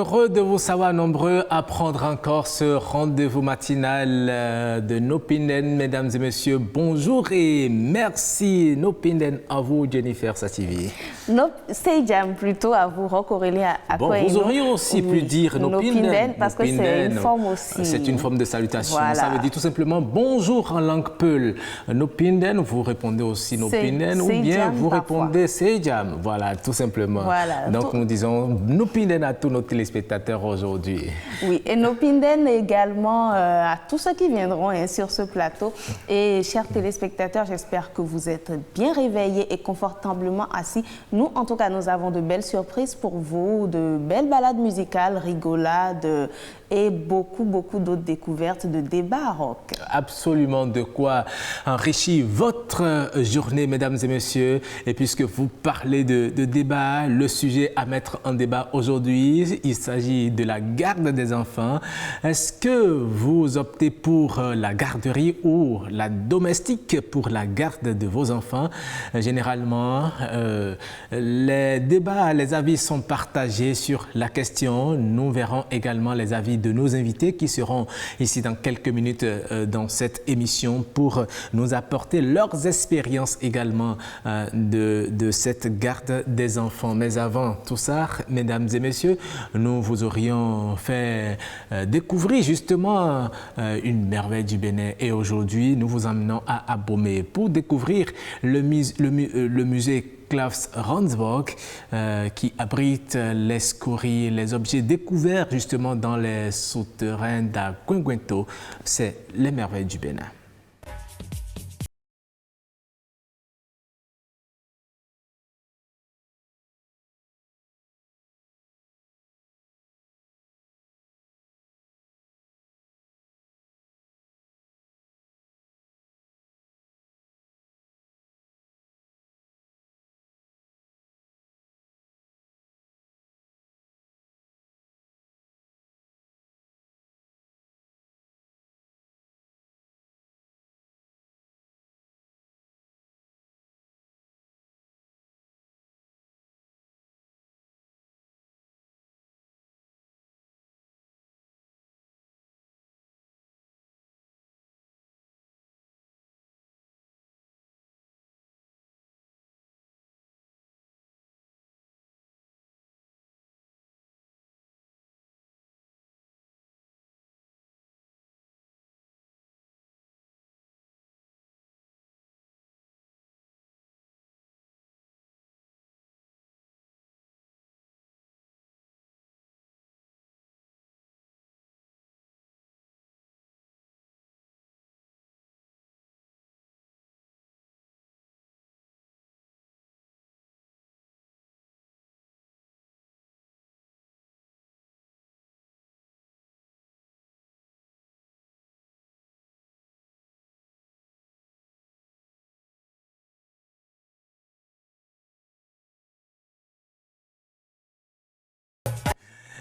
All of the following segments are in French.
Heureux de vous savoir nombreux à prendre encore ce rendez-vous matinal de Nopinden. Mesdames et messieurs, bonjour et merci Nopinden à vous, Jennifer Sativi. C'est Jam plutôt à vous, Roch-Aurélien. Bon, vous auriez aussi pu dire Nopinden parce que c'est une forme aussi. C'est une forme de salutation. Voilà. Ça veut dire tout simplement bonjour en langue peul. Nopinden, vous répondez aussi Nopinden ou bien vous répondez C'est Jam. Voilà, tout simplement. Voilà. Donc nous disons Nopinden à tous nos téléspectateurs aujourd'hui. Oui, et Nopinden également à tous ceux qui viendront sur ce plateau. Et chers téléspectateurs, j'espère que vous êtes bien réveillés et confortablement assis. Nous, en tout cas, nous avons de belles surprises pour vous, de belles balades musicales, rigolades et beaucoup d'autres découvertes de débats rock. Absolument, de quoi enrichir votre journée, mesdames et messieurs. Et puisque vous parlez de débat, le sujet à mettre en débat aujourd'hui, il s'agit de la garde des enfants. Est-ce que vous optez pour la garderie ou la domestique pour la garde de vos enfants? Généralement, les débats, les avis sont partagés sur la question. Nous verrons également les avis de nos invités qui seront ici dans quelques minutes dans cette émission pour nous apporter leurs expériences également de cette garde des enfants. Mais avant tout ça, mesdames et messieurs, nous vous aurions fait découvrir justement une merveille du Bénin et aujourd'hui nous vous emmenons à Abomey pour découvrir le musée Klaus Ransborg qui abrite les scories, les objets découverts justement dans les souterrains d'Aguinguento. C'est les merveilles du Bénin.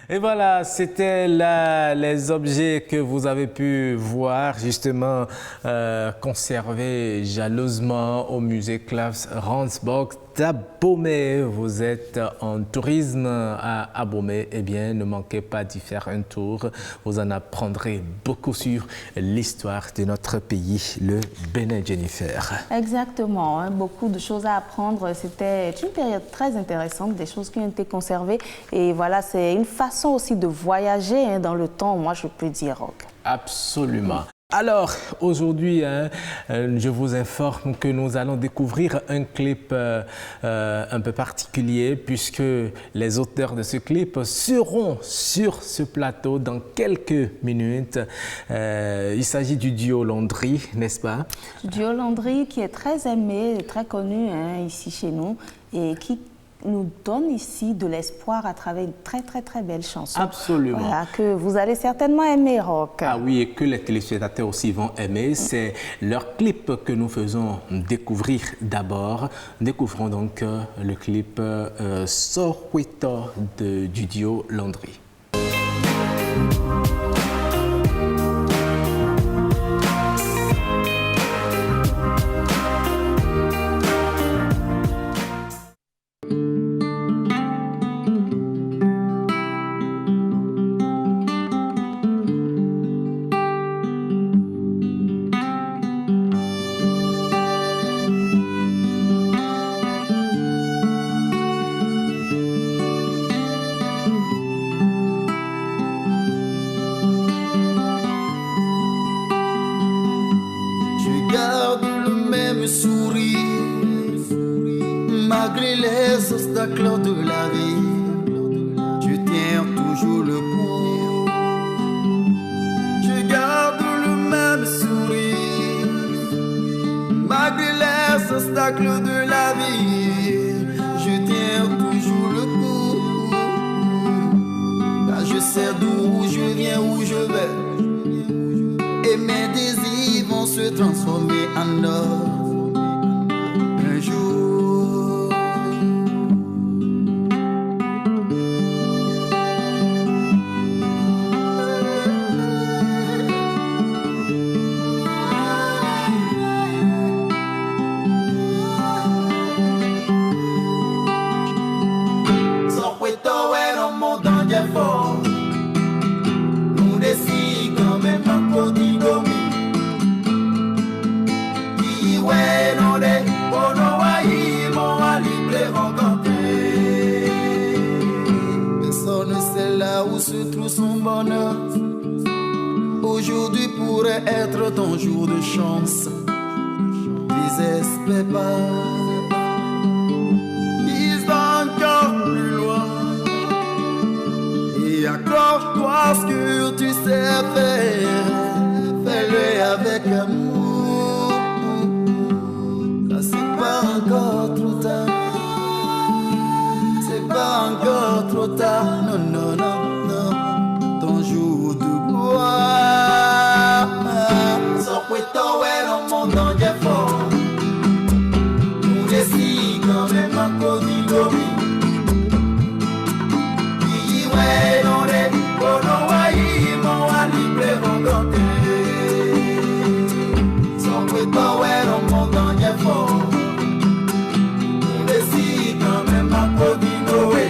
Et voilà, c'était les objets que vous avez pu voir justement conservés jalousement au musée Klaus Ransborg d'Abomey. Vous êtes en tourisme à Abomey, eh bien ne manquez pas d'y faire un tour. Vous en apprendrez beaucoup sur l'histoire de notre pays, le Bénin, Jennifer. Exactement, hein, beaucoup de choses à apprendre. C'était une période très intéressante, des choses qui ont été conservées. Et voilà, c'est une façon aussi de voyager hein, dans le temps, moi je peux dire rock. Absolument. Alors, aujourd'hui, je vous informe que nous allons découvrir un clip un peu particulier puisque les auteurs de ce clip seront sur ce plateau dans quelques minutes. Il s'agit du duo Landry, n'est-ce pas? Du duo Landry qui est très aimé, très connu hein, ici chez nous et qui nous donne ici de l'espoir à travers une très belle chanson. Absolument. Voilà, que vous allez certainement aimer, Rock. Ah oui, et que les téléspectateurs aussi vont aimer. C'est leur clip que nous faisons découvrir d'abord. Découvrons donc le clip Sorwito du duo Landry. Malgré les obstacles de la vie, je tiens toujours le coup. Je garde le même sourire. Malgré les obstacles de la vie, je tiens toujours le coup. Car je sais d'où je viens, où je vais. Et mes désirs vont se transformer en or un jour. Se trouve son bonheur. Aujourd'hui pourrait être ton jour de chance. Désespère pas, vise encore plus loin et accroche-toi ce que tu sais faire. Fais-le avec amour, car c'est pas encore trop tard. C'est pas encore trop tard, non, non, non. Jour de gloire. Soweto est le monde en effort. Nous décidons quand même à Kodigomi. Iwe nore, kono wa imo wa libre rencontre. Soweto est le monde en effort. Nous décidons quand même à Kodigomi.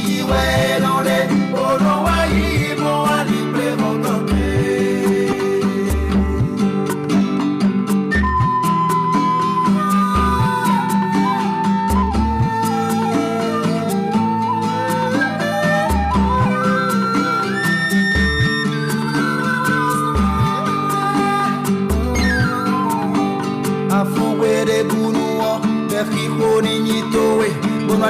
Iwe nore.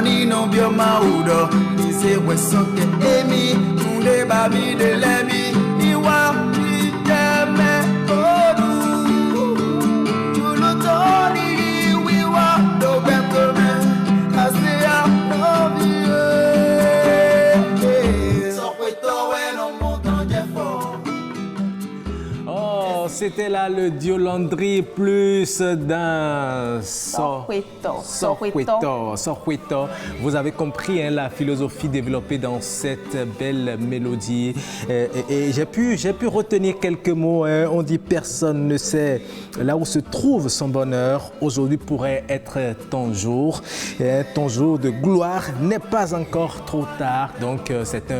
Nino bioma udo Dise wesoke emi Munde babi de lebi Niwa Niteme odu Tulutoni wiwa Dobekome Asea novie Sokweto weno montan jefo. Oh, c'était là le duo Landry plus d'un Soweto. Vous avez compris hein, la philosophie développée dans cette belle mélodie. Et j'ai pu retenir quelques mots. Hein. On dit personne ne sait là où se trouve son bonheur. Aujourd'hui pourrait être ton jour. Et ton jour de gloire n'est pas encore trop tard. Donc c'est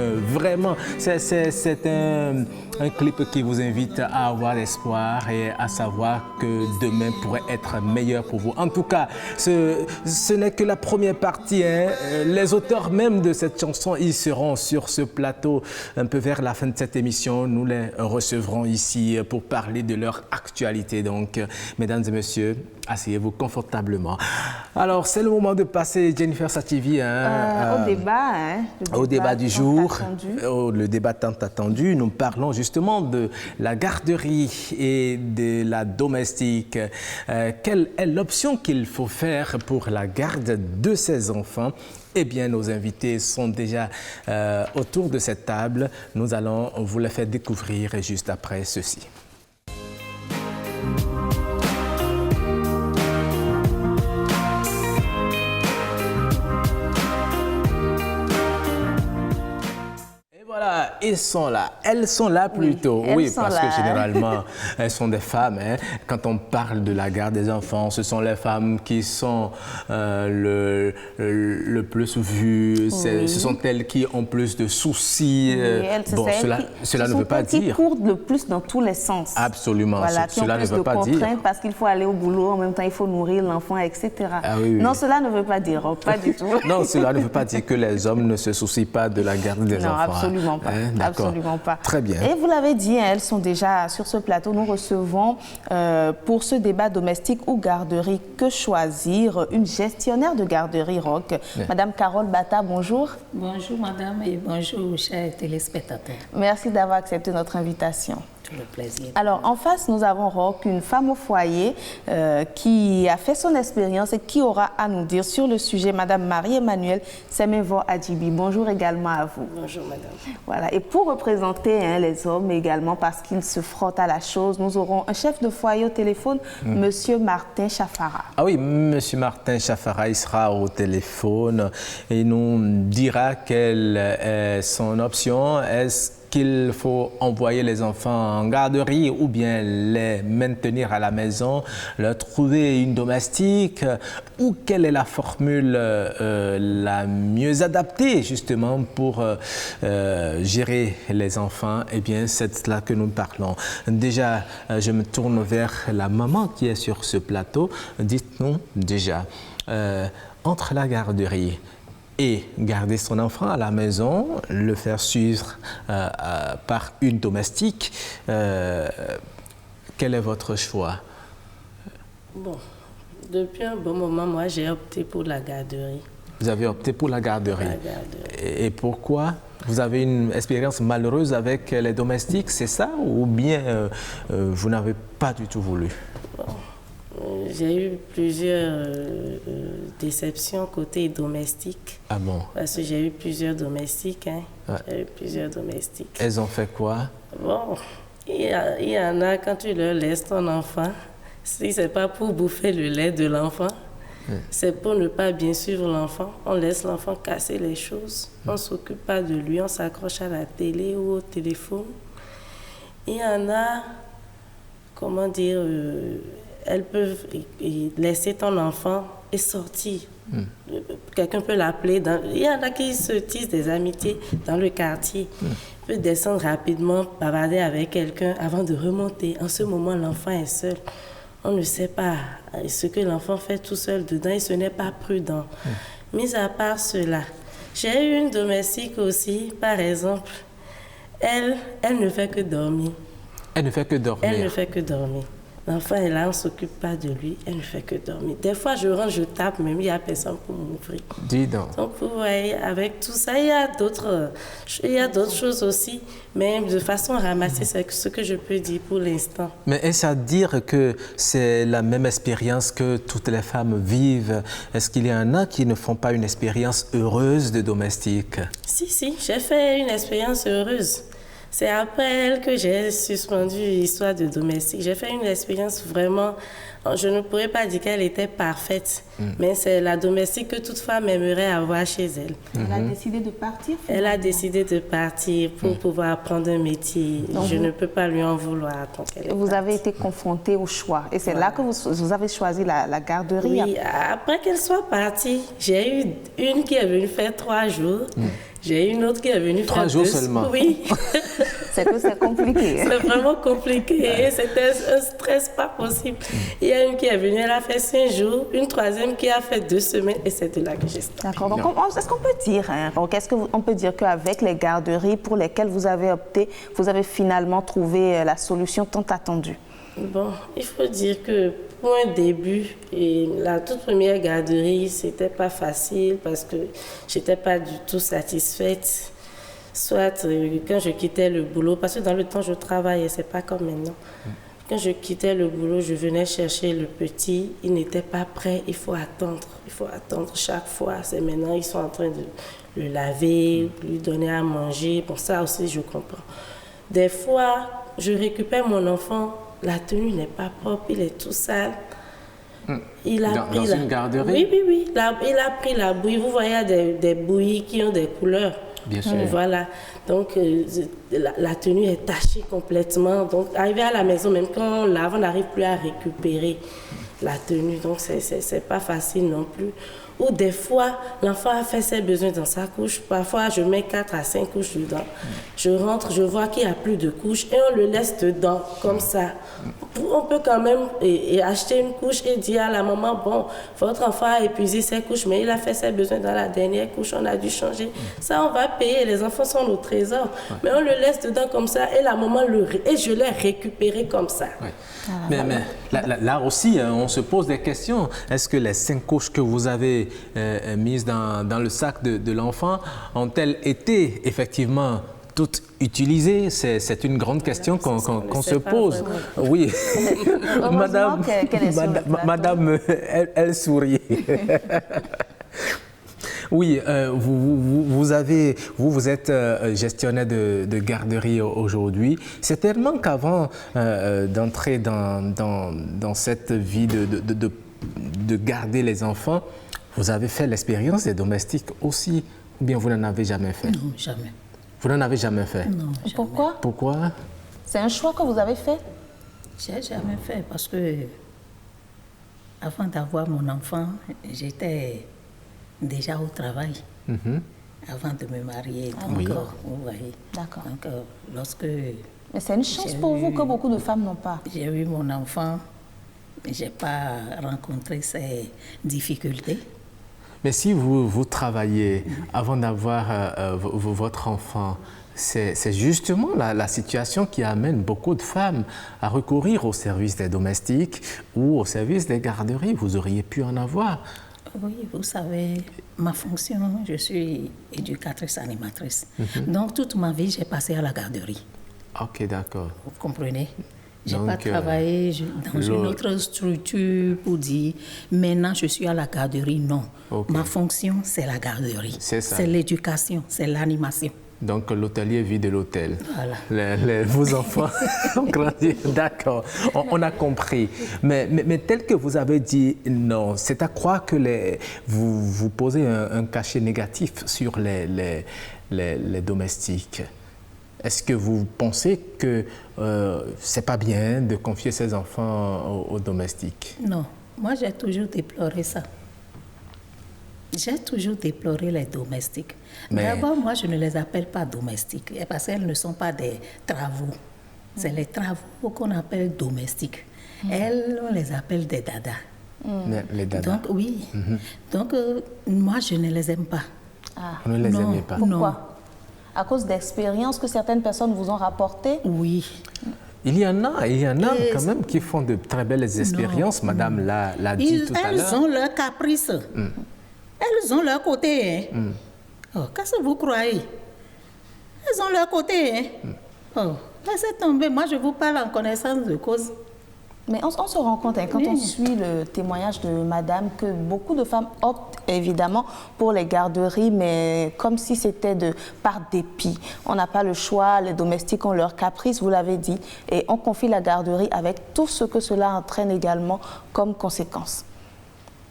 un clip qui vous invite à avoir espoir et à savoir que demain pourrait être meilleur pour vous. En tout cas, ce n'est que la première partie. Hein. Les auteurs même de cette chanson, ils seront sur ce plateau un peu vers la fin de cette émission. Nous les recevrons ici pour parler de leur actualité. Donc, mesdames et messieurs, asseyez-vous confortablement. Alors, c'est le moment de passer, Jennifer Sativi, au débat. Au débat du jour, le débat tant attendu. Nous parlons justement de la garderie et de la domestique. Quelle est l'option qu'il faut faire pour la garde de ces enfants? Eh bien, nos invités sont déjà autour de cette table. Nous allons vous les faire découvrir juste après ceci. Voilà, ils sont là. Elles sont là plutôt. Oui, parce que généralement, elles sont des femmes. Hein. Quand on parle de la garde des enfants, ce sont les femmes qui sont le plus vues. Ce sont elles qui ont plus de soucis. Bon, cela ne veut pas dire. Qui courent le plus dans tous les sens. Absolument. Voilà, qui ont plus de contraintes parce qu'il faut aller au boulot, en même temps il faut nourrir l'enfant, etc. Ah, oui, oui. Non, cela ne veut pas dire, pas du tout. Non, cela ne veut pas dire que les hommes ne se soucient pas de la garde des enfants. Non, absolument pas. d'accord. Absolument pas. Très bien. Et vous l'avez dit, elles sont déjà sur ce plateau. Nous recevons pour ce débat domestique ou garderie, que choisir, une gestionnaire de garderie ROC. Madame Carole Bata, bonjour. Bonjour madame et bonjour chers téléspectateurs. Merci d'avoir accepté notre invitation. Tout le plaisir. Alors, en face, nous avons Roch, une femme au foyer qui a fait son expérience et qui aura à nous dire sur le sujet, Madame Marie-Emmanuelle Semevo Adjibi. Bonjour également à vous. Bonjour madame. Voilà, et pour représenter les hommes également, parce qu'ils se frottent à la chose, nous aurons un chef de foyer au téléphone, Monsieur Martin Chafara. Ah oui, Monsieur Martin Chafara, il sera au téléphone et nous dira quelle est son option. Est-ce qu'il faut envoyer les enfants en garderie ou bien les maintenir à la maison, leur trouver une domestique, ou quelle est la formule la mieux adaptée justement pour gérer les enfants? Eh bien, c'est de cela que nous parlons. Déjà, je me tourne vers la maman qui est sur ce plateau. Dites-nous déjà, entre la garderie et garder son enfant à la maison, le faire suivre par une domestique, quel est votre choix? Bon, depuis un bon moment, moi j'ai opté pour la garderie. Vous avez opté pour la garderie. La garderie. Et pourquoi? Vous avez une expérience malheureuse avec les domestiques, c'est ça? Ou bien vous n'avez pas du tout voulu? Bon. J'ai eu plusieurs déceptions côté domestique. Ah bon? Parce que j'ai eu plusieurs domestiques. Hein. Ouais. J'ai eu plusieurs domestiques. Elles ont fait quoi? Bon, il y en a, quand tu leur laisses ton enfant, si ce n'est pas pour bouffer le lait de l'enfant, c'est pour ne pas bien suivre l'enfant. On laisse l'enfant casser les choses. On ne s'occupe pas de lui, on s'accroche à la télé ou au téléphone. Il y en a, comment dire... elles peuvent laisser ton enfant et sortir. Quelqu'un peut l'appeler. Il y en a qui se tissent des amitiés dans le quartier. Il peut descendre rapidement, bavarder avec quelqu'un avant de remonter. En ce moment, l'enfant est seul. On ne sait pas ce que l'enfant fait tout seul dedans et ce n'est pas prudent. Mis à part cela, j'ai eu une domestique aussi, par exemple. Elle ne fait que dormir. Elle ne fait que dormir. Elle ne fait que dormir. L'enfant est là, on ne s'occupe pas de lui, elle ne fait que dormir. Des fois, je rentre, je tape, même il n'y a personne pour m'ouvrir. Dis donc. Donc, vous voyez, avec tout ça, il y a d'autres choses aussi, mais de façon ramassée, c'est ce que je peux dire pour l'instant. Mais est-ce à dire que c'est la même expérience que toutes les femmes vivent? Est-ce qu'il y en a qui ne font pas une expérience heureuse de domestique? Si, j'ai fait une expérience heureuse. C'est après elle que j'ai suspendu l'histoire de domestique. J'ai fait une expérience vraiment... Je ne pourrais pas dire qu'elle était parfaite, mais c'est la domestique que toute femme aimerait avoir chez elle. Elle a décidé de partir? Elle a décidé de partir pour pouvoir apprendre un métier. Donc je ne peux pas lui en vouloir. Vous avez été confrontée au choix. Et c'est là que vous avez choisi la garderie? Oui, après qu'elle soit partie, j'ai eu une qui est venue faire 3 jours. J'ai une autre qui est venue faire 3 jours seulement? Oui. C'est que c'est compliqué. C'est vraiment compliqué. C'était un stress pas possible. Il y a une qui est venue, elle a fait 5 jours. Une troisième qui a fait 2 semaines. Et c'est de là que j'ai stoppé. D'accord. Donc, est-ce qu'on peut dire, est-ce qu'on peut dire qu'avec les garderies pour lesquelles vous avez opté, vous avez finalement trouvé la solution tant attendue? Bon, il faut dire que pour un début, et la toute première garderie, c'était pas facile parce que j'étais pas du tout satisfaite. Soit quand je quittais le boulot, parce que dans le temps je travaillais, c'est pas comme maintenant. Quand je quittais le boulot, je venais chercher le petit, il n'était pas prêt, il faut attendre chaque fois. C'est maintenant, ils sont en train de le laver, lui donner à manger. Bon, ça aussi, je comprends. Des fois, je récupère mon enfant, la tenue n'est pas propre, il est tout sale. Dans une garderie? Oui. Il a pris la bouillie. Vous voyez, il y a des bouillies qui ont des couleurs. Bien sûr. Voilà. Donc, la tenue est tachée complètement. Donc, arrivé à la maison, même quand on lave, on n'arrive plus à récupérer la tenue. Donc, c'est pas facile non plus. Ou des fois, l'enfant a fait ses besoins dans sa couche. Parfois, je mets 4 à 5 couches dedans. Je rentre, je vois qu'il n'y a plus de couches et on le laisse dedans, comme ça. on peut quand même acheter une couche et dire à la maman, bon, votre enfant a épuisé ses couches, mais il a fait ses besoins dans la dernière couche, on a dû changer. Ça, on va payer, les enfants sont nos trésors. Mais on le laisse dedans comme ça et la maman et je l'ai récupéré comme ça. Oui. Mais là aussi, on se pose des questions. Est-ce que les 5 couches que vous avez mises dans le sac de l'enfant ont-elles été effectivement toutes utilisées? C'est une grande question qu'on se pose. Oui. Madame, elle sourit. Oui, vous êtes gestionnaire de garderie aujourd'hui. C'est tellement qu'avant d'entrer dans cette vie de garder les enfants, vous avez fait l'expérience des domestiques aussi, ou bien vous n'en avez jamais fait? Non, jamais. Vous n'en avez jamais fait? Non, jamais. Pourquoi? C'est un choix que vous avez fait? J'ai jamais fait parce que avant d'avoir mon enfant, j'étais déjà au travail. Avant de me marier. Donc, vous voyez. D'accord. Donc, lorsque... Mais c'est une chance pour vous que beaucoup de femmes n'ont pas. J'ai eu mon enfant, je n'ai pas rencontré ces difficultés. Mais si vous travaillez avant d'avoir votre enfant, c'est justement la situation qui amène beaucoup de femmes à recourir au service des domestiques ou au service des garderies. Vous auriez pu en avoir. Oui, vous savez, ma fonction, je suis éducatrice animatrice. Donc, toute ma vie, j'ai passé à la garderie. Ok, d'accord. Vous comprenez? Je n'ai pas travaillé dans une autre structure pour dire maintenant je suis à la garderie. Non. Okay. Ma fonction, c'est la garderie. C'est ça. C'est l'éducation, c'est l'animation. Donc l'hôtelier vit de l'hôtel. Voilà. Vos enfants ont grandi. D'accord, on a compris. Mais tel que vous avez dit non, c'est à croire que vous posez un cachet négatif sur les domestiques. Est-ce que vous pensez que c'est pas bien de confier ses enfants aux domestiques? Non, moi j'ai toujours déploré ça. J'ai toujours déploré les domestiques. D'abord, moi je ne les appelle pas domestiques parce qu'elles ne sont pas des travaux. C'est les travaux qu'on appelle domestiques. Elles, on les appelle des dadas. Les dadas. Donc oui. Donc moi je ne les aime pas. Vous ne les aimez pas? Pourquoi? À cause d'expériences que certaines personnes vous ont rapportées? Oui. Il y en a quand même qui font de très belles expériences. Madame l'a dit tout à l'heure. Elles ont leurs caprices. Elles ont leur côté. Hein. Oh, qu'est-ce que vous croyez? Elles ont leur côté. Hein. Oh, laissez tomber. Moi, je vous parle en connaissance de cause. Mais on se rend compte, quand on suit le témoignage de madame, que beaucoup de femmes optent évidemment pour les garderies, mais comme si c'était par dépit. On n'a pas le choix, les domestiques ont leurs caprices, vous l'avez dit, et on confie la garderie avec tout ce que cela entraîne également comme conséquence.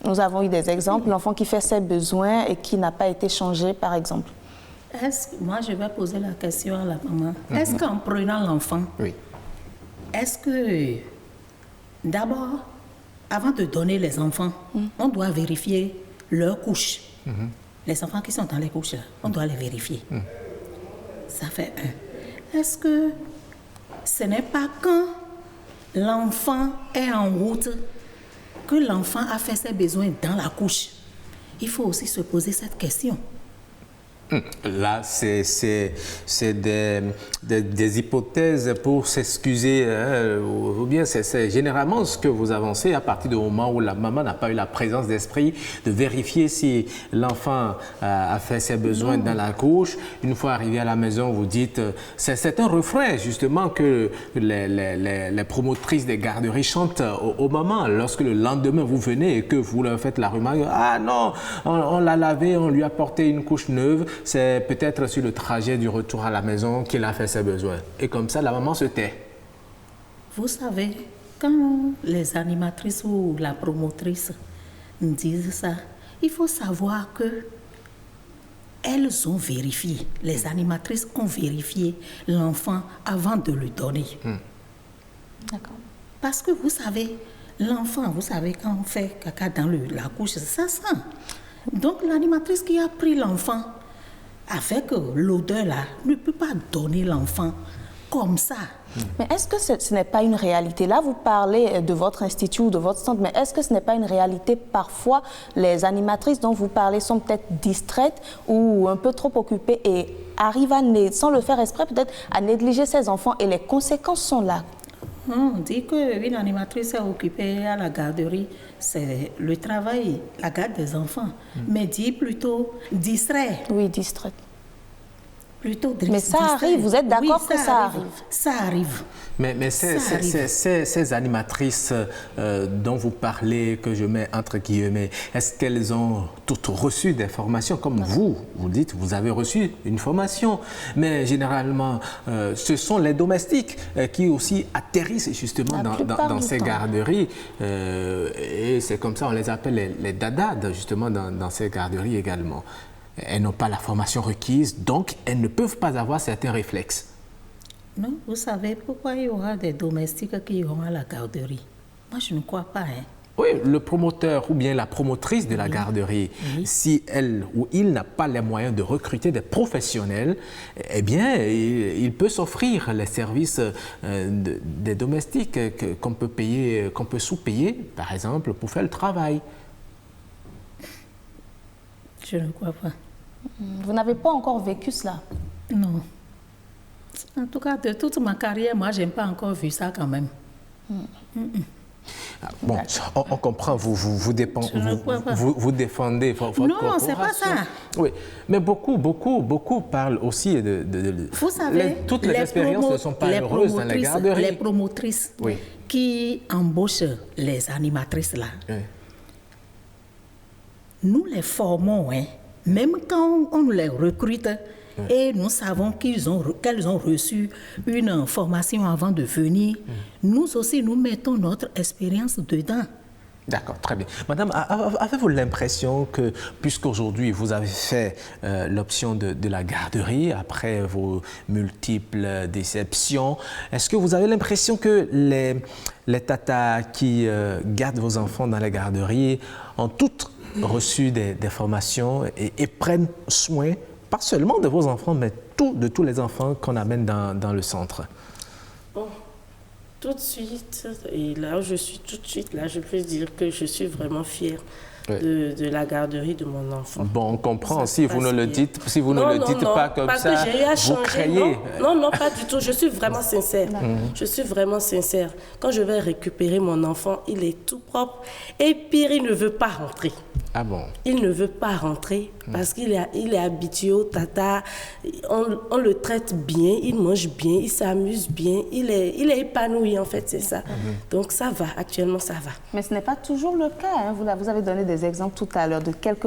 Nous avons eu des exemples, l'enfant qui fait ses besoins et qui n'a pas été changé, par exemple. Moi, je vais poser la question à la maman. Est-ce qu'en prenant l'enfant, est-ce que... D'abord, avant de donner les enfants, on doit vérifier leurs couches. Les enfants qui sont dans les couches, là, on doit les vérifier. Ça fait un. Est-ce que ce n'est pas quand l'enfant est en route que l'enfant a fait ses besoins dans la couche? Il faut aussi se poser cette question. Là, c'est des hypothèses pour s'excuser, ou bien c'est généralement ce que vous avancez à partir du moment où la maman n'a pas eu la présence d'esprit de vérifier si l'enfant a fait ses besoins dans la couche. Une fois arrivé à la maison, vous dites, c'est un refrain justement que les promotrices des garderies chantent aux mamans lorsque le lendemain vous venez et que vous leur faites la remarque, ah non, on l'a lavé, on lui a porté une couche neuve. C'est peut-être sur le trajet du retour à la maison qu'il a fait ses besoins. Et comme ça, la maman se tait. Vous savez, quand les animatrices ou la promotrice disent ça, il faut savoir que elles ont vérifié, les animatrices ont vérifié l'enfant avant de le donner. D'accord. Parce que vous savez, l'enfant, vous savez, quand on fait caca dans la couche, ça sent. Donc l'animatrice qui a pris l'enfant avec l'odeur là ne peut pas donner l'enfant comme ça. Mais est-ce que ce n'est pas une réalité? Là, vous parlez de votre institut ou de votre centre, mais est-ce que ce n'est pas une réalité? Parfois, les animatrices dont vous parlez sont peut-être distraites ou un peu trop occupées et arrivent, sans le faire exprès, peut-être à négliger ces enfants et les conséquences sont là. On dit qu'une animatrice est occupée à la garderie, c'est le travail, la garde des enfants. Mais dit plutôt distrait. Oui, distraite. Plutôt mais ça arrive, vous êtes d'accord que ça arrive? Ça arrive. Mais ces animatrices dont vous parlez, que je mets entre guillemets, est-ce qu'elles ont toutes reçu des formations comme vous dites, vous avez reçu une formation. Mais généralement, ce sont les domestiques qui aussi atterrissent justement dans ces garderies. Et c'est comme ça, on les appelle les dadades justement dans ces garderies également. Elles n'ont pas la formation requise, donc elles ne peuvent pas avoir certains réflexes. Non, vous savez pourquoi il y aura des domestiques qui iront à la garderie? Moi, je ne crois pas. Oui, le promoteur ou bien la promotrice de la garderie, si elle ou il n'a pas les moyens de recruter des professionnels, eh bien, il peut s'offrir les services des domestiques qu'on peut payer, qu'on peut sous-payer, par exemple, pour faire le travail. Je ne crois pas. Vous n'avez pas encore vécu cela? Non. En tout cas, de toute ma carrière, moi, je n'ai pas encore vu ça quand même. Bon, on comprend, vous défendez votre non, corporation. c'est pas ça. Oui, mais beaucoup parlent aussi de vous savez, toutes les expériences ne sont pas heureuses dans les garderies. Les promotrices qui embauchent les animatrices là, nous les formons, même quand on les recrute, et nous savons qu'elles ont reçu une formation avant de venir. Nous aussi, nous mettons notre expérience dedans. D'accord, très bien. Madame, avez-vous l'impression que, puisqu'aujourd'hui vous avez fait l'option de la garderie, après vos multiples déceptions, est-ce que vous avez l'impression que les tatas qui gardent vos enfants dans les garderies ont toutes reçu des formations et prennent soin pas seulement de vos enfants, mais de tous les enfants qu'on amène dans le centre? Bon, tout de suite, et là où je suis tout de suite, là je peux dire que je suis vraiment fière de la garderie de mon enfant. Bon, on comprend, si vous ne le dites, pas comme parce ça, que j'ai eu à vous changer. craiez. Non, pas du tout, je suis vraiment sincère. Je suis vraiment sincère. Quand je vais récupérer mon enfant, il est tout propre et pire, il ne veut pas rentrer. Ah bon? Il ne veut pas rentrer parce qu'il est habitué au tata. On le traite bien, il mange bien, il s'amuse bien. Il est épanoui, en fait, c'est ça. Donc, ça va. Actuellement, ça va. Mais ce n'est pas toujours le cas. Vous avez donné des exemples tout à l'heure de quelques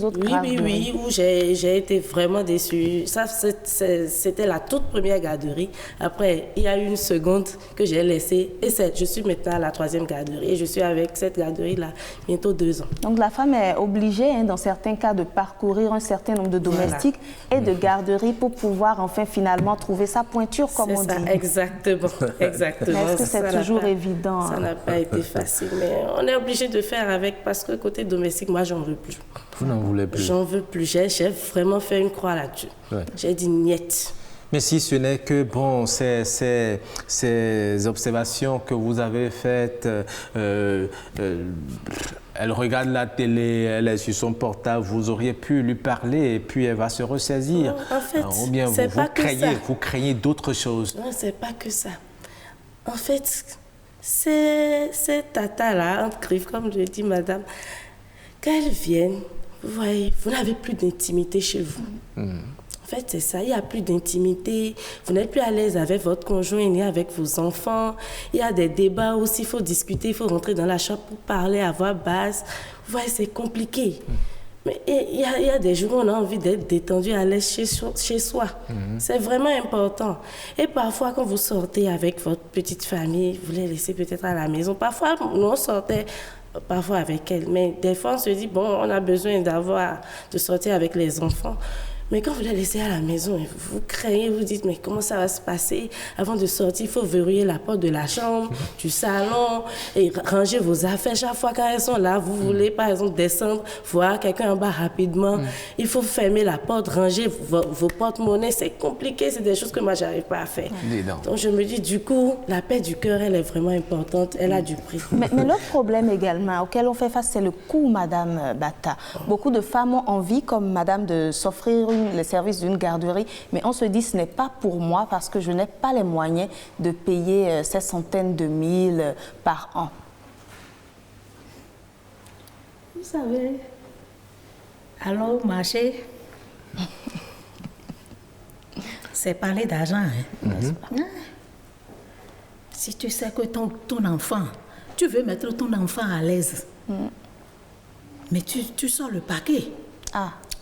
autres garderies. Oui, où j'ai été vraiment déçue. Ça, c'était la toute première garderie. Après, il y a eu une seconde que j'ai laissée. Et je suis maintenant à la 3e garderie. Et je suis avec cette garderie-là bientôt 2 ans. Donc, la femme est obligée, dans certains cas, de parcourir un certain nombre de domestiques et de garderies pour pouvoir, enfin, finalement, trouver sa pointure, comme on dit. Exactement. Mais est-ce que c'est toujours évident? Ça n'a pas été facile, mais on est obligé de faire avec parce que côté domestique, moi, j'en veux plus. Vous n'en voulez plus? J'en veux plus. J'ai vraiment fait une croix là-dessus. J'ai dit niet. Mais si ce n'est que, bon, ces observations que vous avez faites, elle regarde la télé, elle est sur son portable, vous auriez pu lui parler et puis elle va se ressaisir. En fait, ou bien vous craignez d'autres choses. Non, c'est pas que ça. En fait, ces tatas-là, en griffe, comme je dis, madame, quand elles viennent, vous voyez, vous n'avez plus d'intimité chez vous. En fait, c'est ça, il n'y a plus d'intimité, vous n'êtes plus à l'aise avec votre conjoint ni avec vos enfants. Il y a des débats aussi, il faut discuter, il faut rentrer dans la chambre pour parler à voix basse. Vous voyez, c'est compliqué. Mais il y a des jours où on a envie d'être détendu, à l'aise chez soi. C'est vraiment important. Et parfois, quand vous sortez avec votre petite famille, vous les laissez peut-être à la maison. Parfois, nous, on sortait avec elle. Mais des fois, on se dit, bon, on a besoin de sortir avec les enfants. Mais quand vous la laissez à la maison, vous craignez, vous dites, mais comment ça va se passer? Avant de sortir, il faut verrouiller la porte de la chambre, du salon, et ranger vos affaires. Chaque fois quand elles sont là, vous voulez par exemple descendre, voir quelqu'un en bas rapidement. Il faut fermer la porte, ranger vos porte-monnaies. C'est compliqué, c'est des choses que moi, j'arrive pas à faire. Donc je me dis, du coup, la paix du cœur, elle est vraiment importante, elle a du prix. Mais l'autre problème également auquel on fait face, c'est le coût, Madame Bata. Beaucoup de femmes ont envie, comme Madame, de s'offrir le service d'une garderie, mais on se dit ce n'est pas pour moi parce que je n'ai pas les moyens de payer ces centaines de mille par an. Vous savez, alors au marché, c'est parler d'argent. Hein? Si tu sais que ton enfant, tu veux mettre ton enfant à l'aise, mais tu sors le paquet.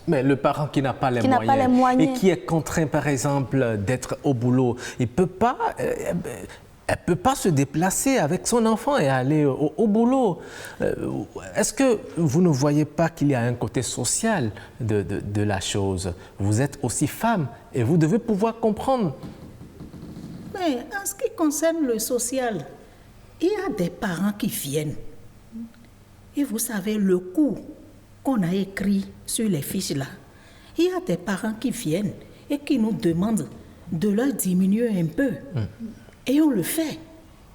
Mais le parent qui n'a pas les moyens et qui est contraint, par exemple, d'être au boulot, il peut pas, elle ne peut pas se déplacer avec son enfant et aller au boulot. Est-ce que vous ne voyez pas qu'il y a un côté social de la chose? Vous êtes aussi femme et vous devez pouvoir comprendre. Mais en ce qui concerne le social, il y a des parents qui viennent. Et vous savez, le coût qu'on a écrit sur les fiches là, il y a des parents qui viennent et qui nous demandent de leur diminuer un peu. Et on le fait.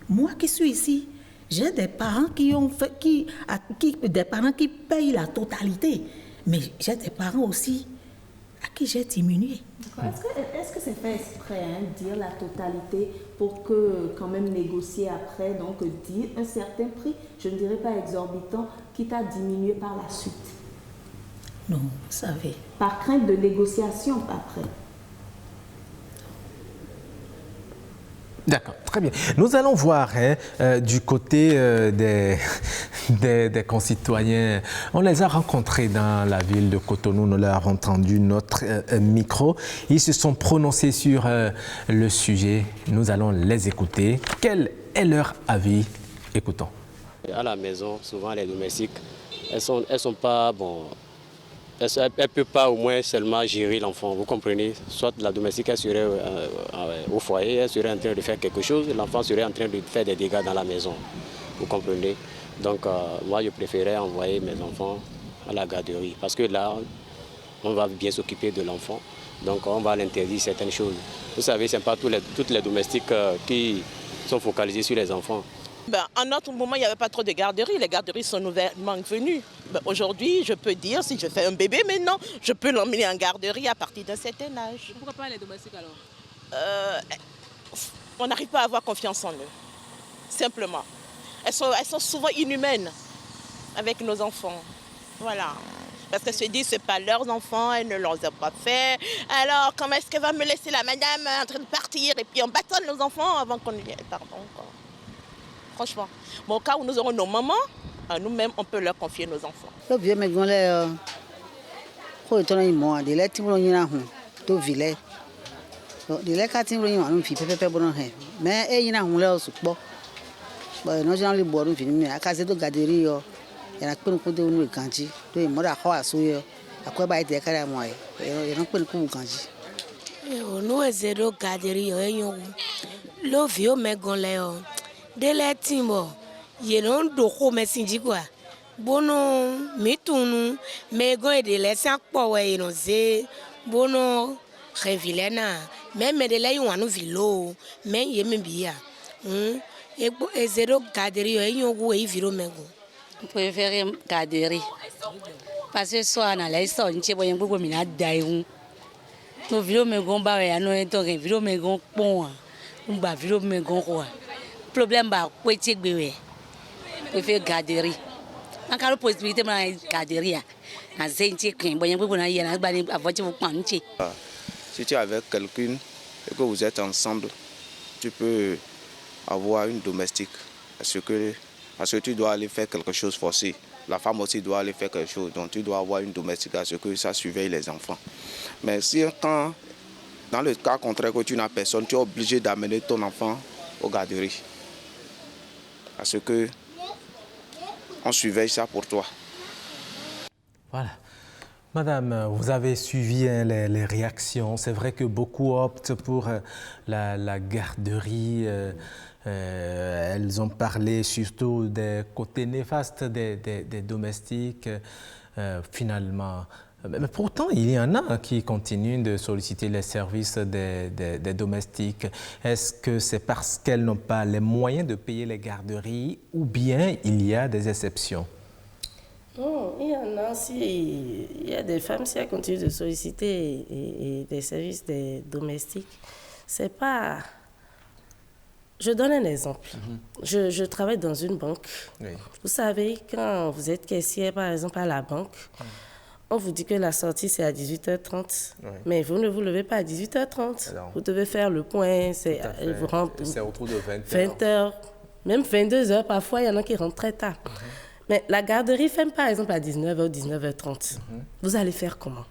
Moi qui suis ici, j'ai des parents des parents qui payent la totalité. Mais j'ai des parents aussi à qui j'ai diminué. Est-ce que c'est fait exprès, dire la totalité pour que quand même négocier après, donc dire un certain prix, je ne dirais pas exorbitant, quitte à diminuer par la suite? Non, vous savez. Par crainte de négociation après. D'accord, très bien. Nous allons voir du côté des concitoyens. On les a rencontrés dans la ville de Cotonou, nous leur avons tendu notre micro. Ils se sont prononcés sur le sujet. Nous allons les écouter. Quel est leur avis? Écoutons. À la maison, souvent les domestiques, elles sont pas bon. Elle ne peut pas au moins seulement gérer l'enfant, vous comprenez? Soit la domestique elle serait au foyer, elle serait en train de faire quelque chose, l'enfant serait en train de faire des dégâts dans la maison, vous comprenez? Donc moi je préférais envoyer mes enfants à la garderie parce que là, on va bien s'occuper de l'enfant, donc on va l'interdire certaines choses. Vous savez, ce n'est pas toutes les domestiques qui sont focalisées sur les enfants. En notre moment, il n'y avait pas trop de garderies. Les garderies sont nouvellement venues. Aujourd'hui, je peux dire, si je fais un bébé maintenant, je peux l'emmener en garderie à partir d'un certain âge. Pourquoi pas les domestiques alors? On n'arrive pas à avoir confiance en eux, simplement. Elles sont souvent inhumaines avec nos enfants. Voilà. Parce qu'elles se disent que ce n'est pas leurs enfants, elles ne leur ont pas fait. Alors, comment est-ce qu'elle va me laisser la madame en train de partir et puis on bâtonne nos enfants avant qu'on y ait... Pardon, quoi. Franchement, au cas où nous aurons nos mamans, nous-mêmes, on peut leur confier nos enfants. Dele timbo yenon do ko mesinji kwa bono mitunu mego edele sakpo we yenon ze bono revilena même de la yonu vilo men yemi biya ezero gaderi yo go e viro mengo préféré gaderi parce que soit na la so nche boyen gbogbo mi na dai hu no viro mengo ba we ano en to viro mengo pon ngba viro mengo kwa problème ba kweti gbewe we fait garderie en cas de possibilité ma garderie na zenche kwen boyen gbogbo na yena gba ni avoche vous panche. Si tu es avec quelqu'un et que vous êtes ensemble, tu peux avoir une domestique parce que tu dois aller faire quelque chose forcé. La femme aussi doit aller faire quelque chose, donc tu dois avoir une domestique parce que ça surveille les enfants. Mais si dans le cas contraire que tu n'as personne, tu es obligé d'amener ton enfant aux garderies. Parce que on surveille ça pour toi. Voilà. Madame, vous avez suivi les réactions. C'est vrai que beaucoup optent pour la garderie. Elles ont parlé surtout des côtés néfastes des domestiques. Finalement, mais pourtant, il y en a qui continuent de solliciter les services des domestiques. Est-ce que c'est parce qu'elles n'ont pas les moyens de payer les garderies ou bien il y a des exceptions? Non, il y en a aussi. Il y a des femmes, si elles continuent de solliciter des services des domestiques, c'est pas... Je donne un exemple. Je travaille dans une banque. Oui. Vous savez, quand vous êtes caissière, par exemple, à la banque, on vous dit que la sortie, c'est à 18h30. Oui. Mais vous ne vous levez pas à 18h30. Alors, vous devez faire le point. C'est autour de 20h. 20h, même 22h. Parfois, il y en a qui rentrent très tard. Mais la garderie ferme, par exemple, à 19h ou 19h30. Vous allez faire comment?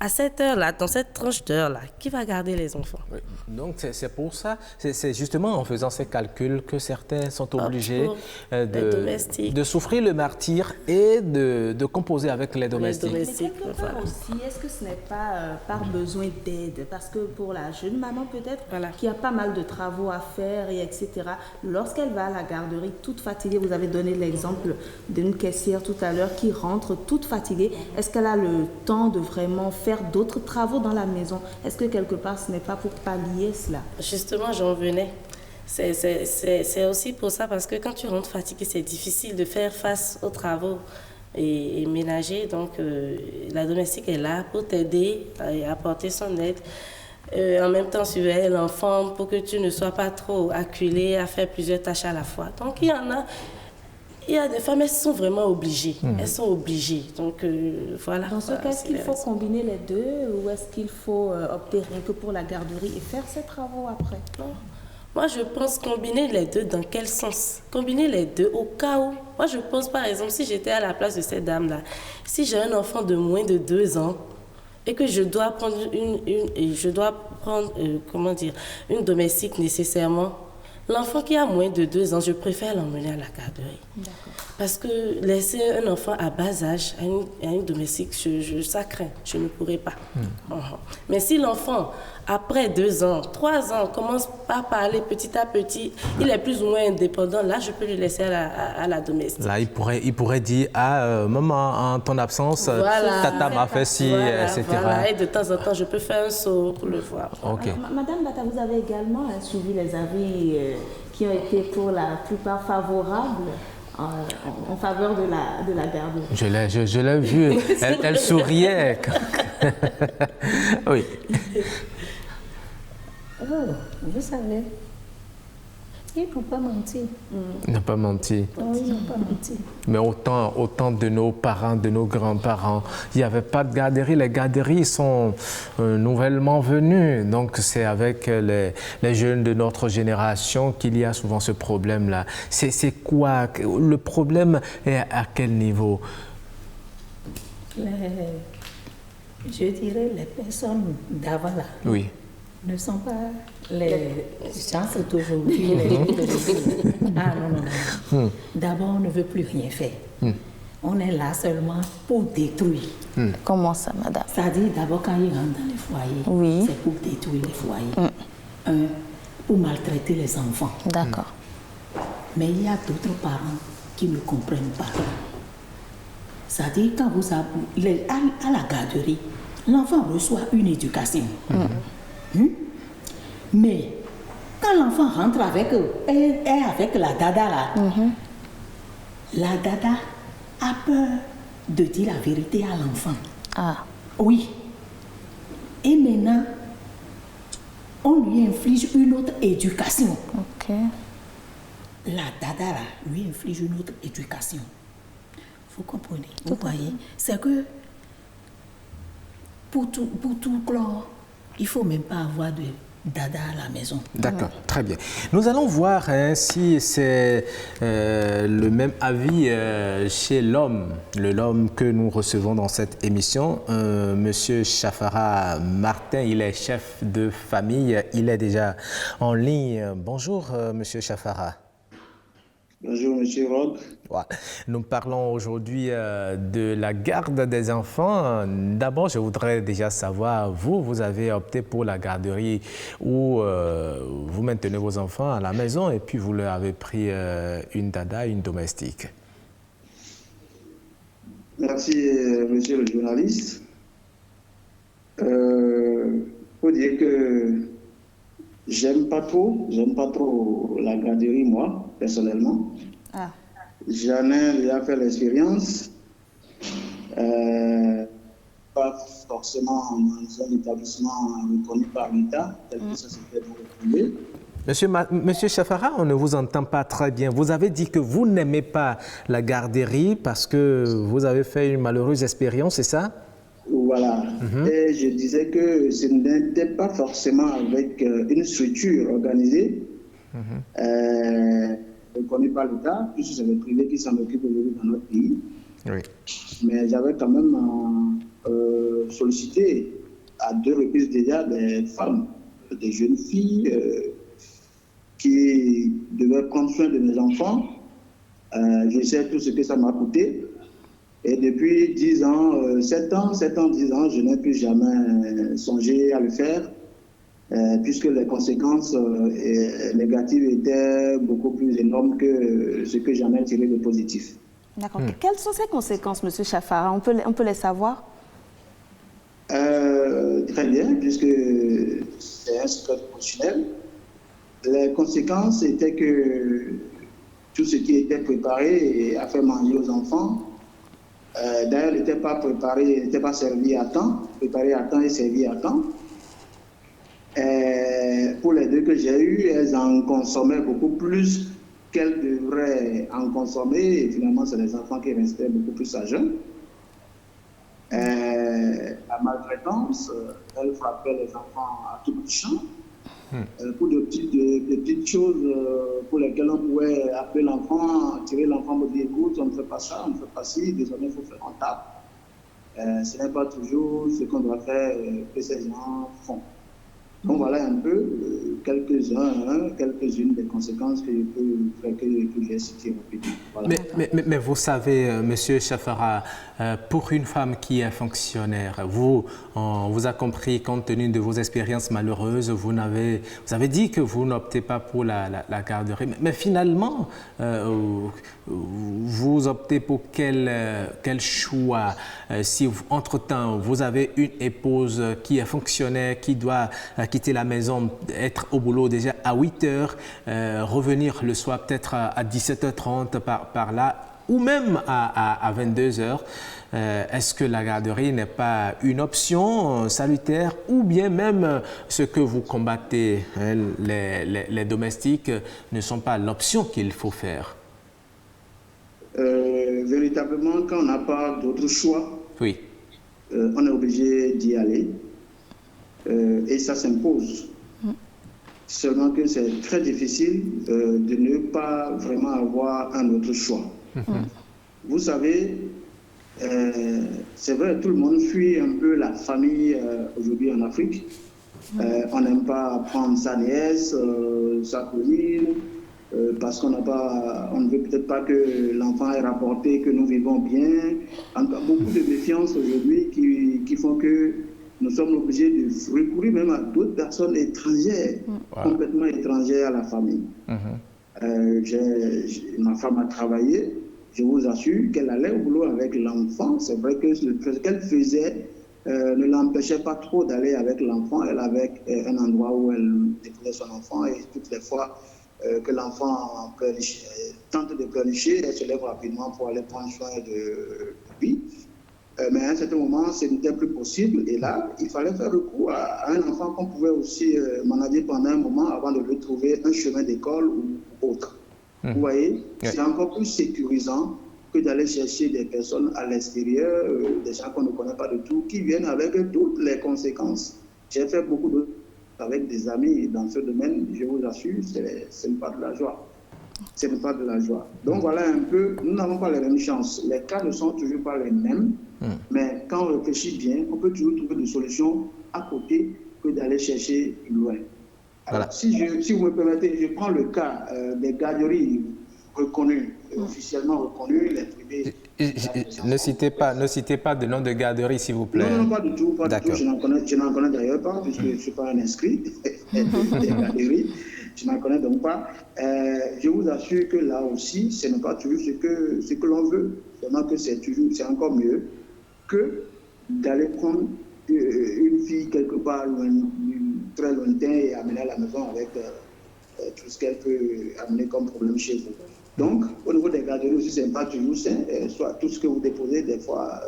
À cette heure-là, dans cette tranche d'heure-là, qui va garder les enfants? Oui. Donc, c'est pour ça, c'est justement en faisant ces calculs que certains sont obligés de souffrir le martyre et de composer avec les domestiques. Mais quelque part aussi, est-ce que ce n'est pas par besoin d'aide? Parce que pour la jeune maman, peut-être, qui a pas mal de travaux à faire, et etc., lorsqu'elle va à la garderie toute fatiguée, vous avez donné l'exemple d'une caissière tout à l'heure qui rentre toute fatiguée, est-ce qu'elle a le temps de vraiment faire d'autres travaux dans la maison? Est-ce que quelque part ce n'est pas pour pallier cela? Justement, j'en venais. C'est aussi pour ça, parce que quand tu rentres fatigué, c'est difficile de faire face aux travaux et ménagers. Donc, la domestique est là pour t'aider et apporter son aide. En même temps, surveiller l'enfant pour que tu ne sois pas trop acculé à faire plusieurs tâches à la fois. Donc, il y en a. Il y a des femmes, elles sont vraiment obligées. Elles sont obligées. Donc, voilà. Dans ce cas, est-ce qu'il faut combiner les deux ou est-ce qu'il faut opter rien que pour la garderie et faire ses travaux après? Non. Moi, je pense combiner les deux dans quel sens? Combiner les deux au cas où. Moi, je pense, par exemple, si j'étais à la place de cette dame-là, si j'ai un enfant de moins de 2 ans et que je dois prendre une domestique nécessairement, l'enfant qui a moins de 2 ans, je préfère l'emmener à la garderie. Parce que laisser un enfant à bas âge à une domestique, ça craint, je ne pourrais pas. Mais si l'enfant, après 2 ans, 3 ans, commence par parler petit à petit, il est plus ou moins indépendant, là, je peux le laisser à la domestique. Là, il pourrait dire, maman, en ton absence, tata m'a fait ci, etc. Voilà, et de temps en temps, je peux faire un saut pour le voir. Okay. Madame Bata, vous avez également suivi les avis qui ont été pour la plupart favorables en faveur de la garderie. Je l'ai vue, elle souriait. Oui. Oh, vous savez, ils n'ont pas menti. Ils n'ont pas menti. Oh, ils n'ont pas menti. Mais autant de nos parents, de nos grands-parents, il n'y avait pas de garderie. Les garderies sont nouvellement venues. Donc, c'est avec les jeunes de notre génération qu'il y a souvent ce problème-là. C'est quoi? Le problème est à quel niveau? Je dirais les personnes d'avant là. Oui. Ne sont pas les gens d'aujourd'hui. Ah non. D'abord, on ne veut plus rien faire. On est là seulement pour détruire. Comment ça, madame? C'est-à-dire, d'abord, quand ils rentrent dans les foyers, c'est pour détruire les foyers. Pour maltraiter les enfants. D'accord. Mais il y a d'autres parents qui ne comprennent pas. C'est-à-dire, quand vous avez, à la garderie, l'enfant reçoit une éducation. Mais quand l'enfant rentre avec eux, et avec la dada là, la dada a peur de dire la vérité à l'enfant. Ah. Oui. Et maintenant, on lui inflige une autre éducation. Ok. La dada là lui inflige une autre éducation. Vous comprenez? Vous voyez? C'est que pour tout clore, il ne faut même pas avoir de dada à la maison. D'accord, très bien. Nous allons voir si c'est le même avis chez l'homme que nous recevons dans cette émission. Monsieur Chafara Martin, il est chef de famille, il est déjà en ligne. Bonjour, Monsieur Chafara. Bonjour, monsieur Rock. Ouais. Nous parlons aujourd'hui de la garde des enfants. D'abord, je voudrais déjà savoir, vous avez opté pour la garderie où vous maintenez vos enfants à la maison et puis vous leur avez pris une dada, une domestique. Merci, monsieur le journaliste. Faut dire que j'aime pas trop la garderie, moi, personnellement. Ah. J'en ai déjà fait l'expérience. Pas forcément dans un établissement reconnu par l'État, tel que ça se fait dans le privé. Monsieur Chafara, on ne vous entend pas très bien. Vous avez dit que vous n'aimez pas la garderie parce que vous avez fait une malheureuse expérience, c'est ça? Voilà. Et je disais que ce n'était pas forcément avec une structure organisée, reconnue par l'État, puisque c'est le privé qui s'en occupe aujourd'hui dans notre pays. Oui. Mais j'avais quand même sollicité à 2 reprises déjà des femmes, des jeunes filles qui devaient prendre soin de mes enfants. Je sais tout ce que ça m'a coûté. Et depuis 10 ans, 7 ans, 10 ans, je n'ai plus jamais songé à le faire, puisque les conséquences négatives étaient beaucoup plus énormes que ce que j'en ai tiré de positif. D'accord. Quelles sont ces conséquences, M. Chafara? On peut les savoir? Très bien, puisque c'est un secret professionnel. Les conséquences étaient que tout ce qui était préparé a fait manger aux enfants. D'ailleurs, n'était pas préparé, n'était pas servi à temps, préparé à temps et servi à temps. Pour les 2 que j'ai eues, elles en consommaient beaucoup plus qu'elles devraient en consommer, et finalement, c'est les enfants qui restaient beaucoup plus à jeun. La maltraitance, elle frappait les enfants à tout bout de champ. Pour de petites choses pour lesquelles on pouvait appeler l'enfant, tirer l'enfant, me dire écoute, on ne fait pas ça, on ne fait pas ci, désormais il faut faire en tape. Ce n'est pas toujours ce qu'on doit faire que ces gens font. Donc voilà un peu quelques-unes des conséquences que j'ai citées rapidement. Voilà. Mais vous savez, Monsieur Chafara, pour une femme qui est fonctionnaire, on vous a compris compte tenu de vos expériences malheureuses, vous avez dit que vous n'optez pas pour la garderie. Mais finalement, vous optez pour quel choix? Si entre-temps, vous avez une épouse qui est fonctionnaire, qui doit quitter la maison, être au boulot déjà à 8 heures, revenir le soir peut-être à 17h30 par là, ou même à 22 heures, est-ce que la garderie n'est pas une option salutaire, ou bien même ce que vous combattez, les domestiques, ne sont pas l'option qu'il faut faire? Véritablement, quand on n'a pas d'autre choix, oui. On est obligé d'y aller. Et ça s'impose. Seulement que c'est très difficile de ne pas vraiment avoir un autre choix. Vous savez, c'est vrai, tout le monde fuit un peu la famille aujourd'hui en Afrique. On n'aime pas prendre sa nièce, sa cousine, parce qu'on ne veut peut-être pas que l'enfant ait rapporté que nous vivons bien. En tout cas, beaucoup de méfiance aujourd'hui qui font que nous sommes obligés de recourir même à d'autres personnes étrangères, complètement étrangères à la famille. Ma femme a travaillé, je vous assure qu'elle allait au boulot avec l'enfant. C'est vrai que ce qu'elle faisait ne l'empêchait pas trop d'aller avec l'enfant. Elle avait un endroit où elle déposait son enfant, et toutes les fois que l'enfant tente de pleurnicher, elle se lève rapidement pour aller prendre soin de lui. Mais à un certain moment, ce n'était plus possible. Et là, il fallait faire recours à un enfant qu'on pouvait aussi manager pendant un moment avant de lui trouver un chemin d'école ou autre. Vous voyez, c'est encore plus sécurisant que d'aller chercher des personnes à l'extérieur, des gens qu'on ne connaît pas du tout, qui viennent avec toutes les conséquences. J'ai fait beaucoup de avec des amis dans ce domaine, je vous assure, ce n'est pas de la joie. Ce n'est pas de la joie. Donc voilà un peu, nous n'avons pas les mêmes chances. Les cas ne sont toujours pas les mêmes, mais quand on réfléchit bien, on peut toujours trouver des solutions à côté que d'aller chercher loin. Alors, si vous me permettez, je prends le cas des garderies reconnu, officiellement reconnu, les privés. Ne citez pas de nom de garderie, s'il vous plaît. Non, pas du tout, Je n'en connais d'ailleurs pas, puisque je ne suis pas un inscrit des garderies. Je n'en connais donc pas. Je vous assure que là aussi, ce n'est pas toujours ce que l'on veut. Seulement que c'est encore mieux que d'aller prendre une fille quelque part très lointain et amener à la maison avec tout ce qu'elle peut amener comme problème chez vous. Donc, au niveau des garderies aussi, ce n'est pas toujours sain. Soit tout ce que vous déposez, des fois,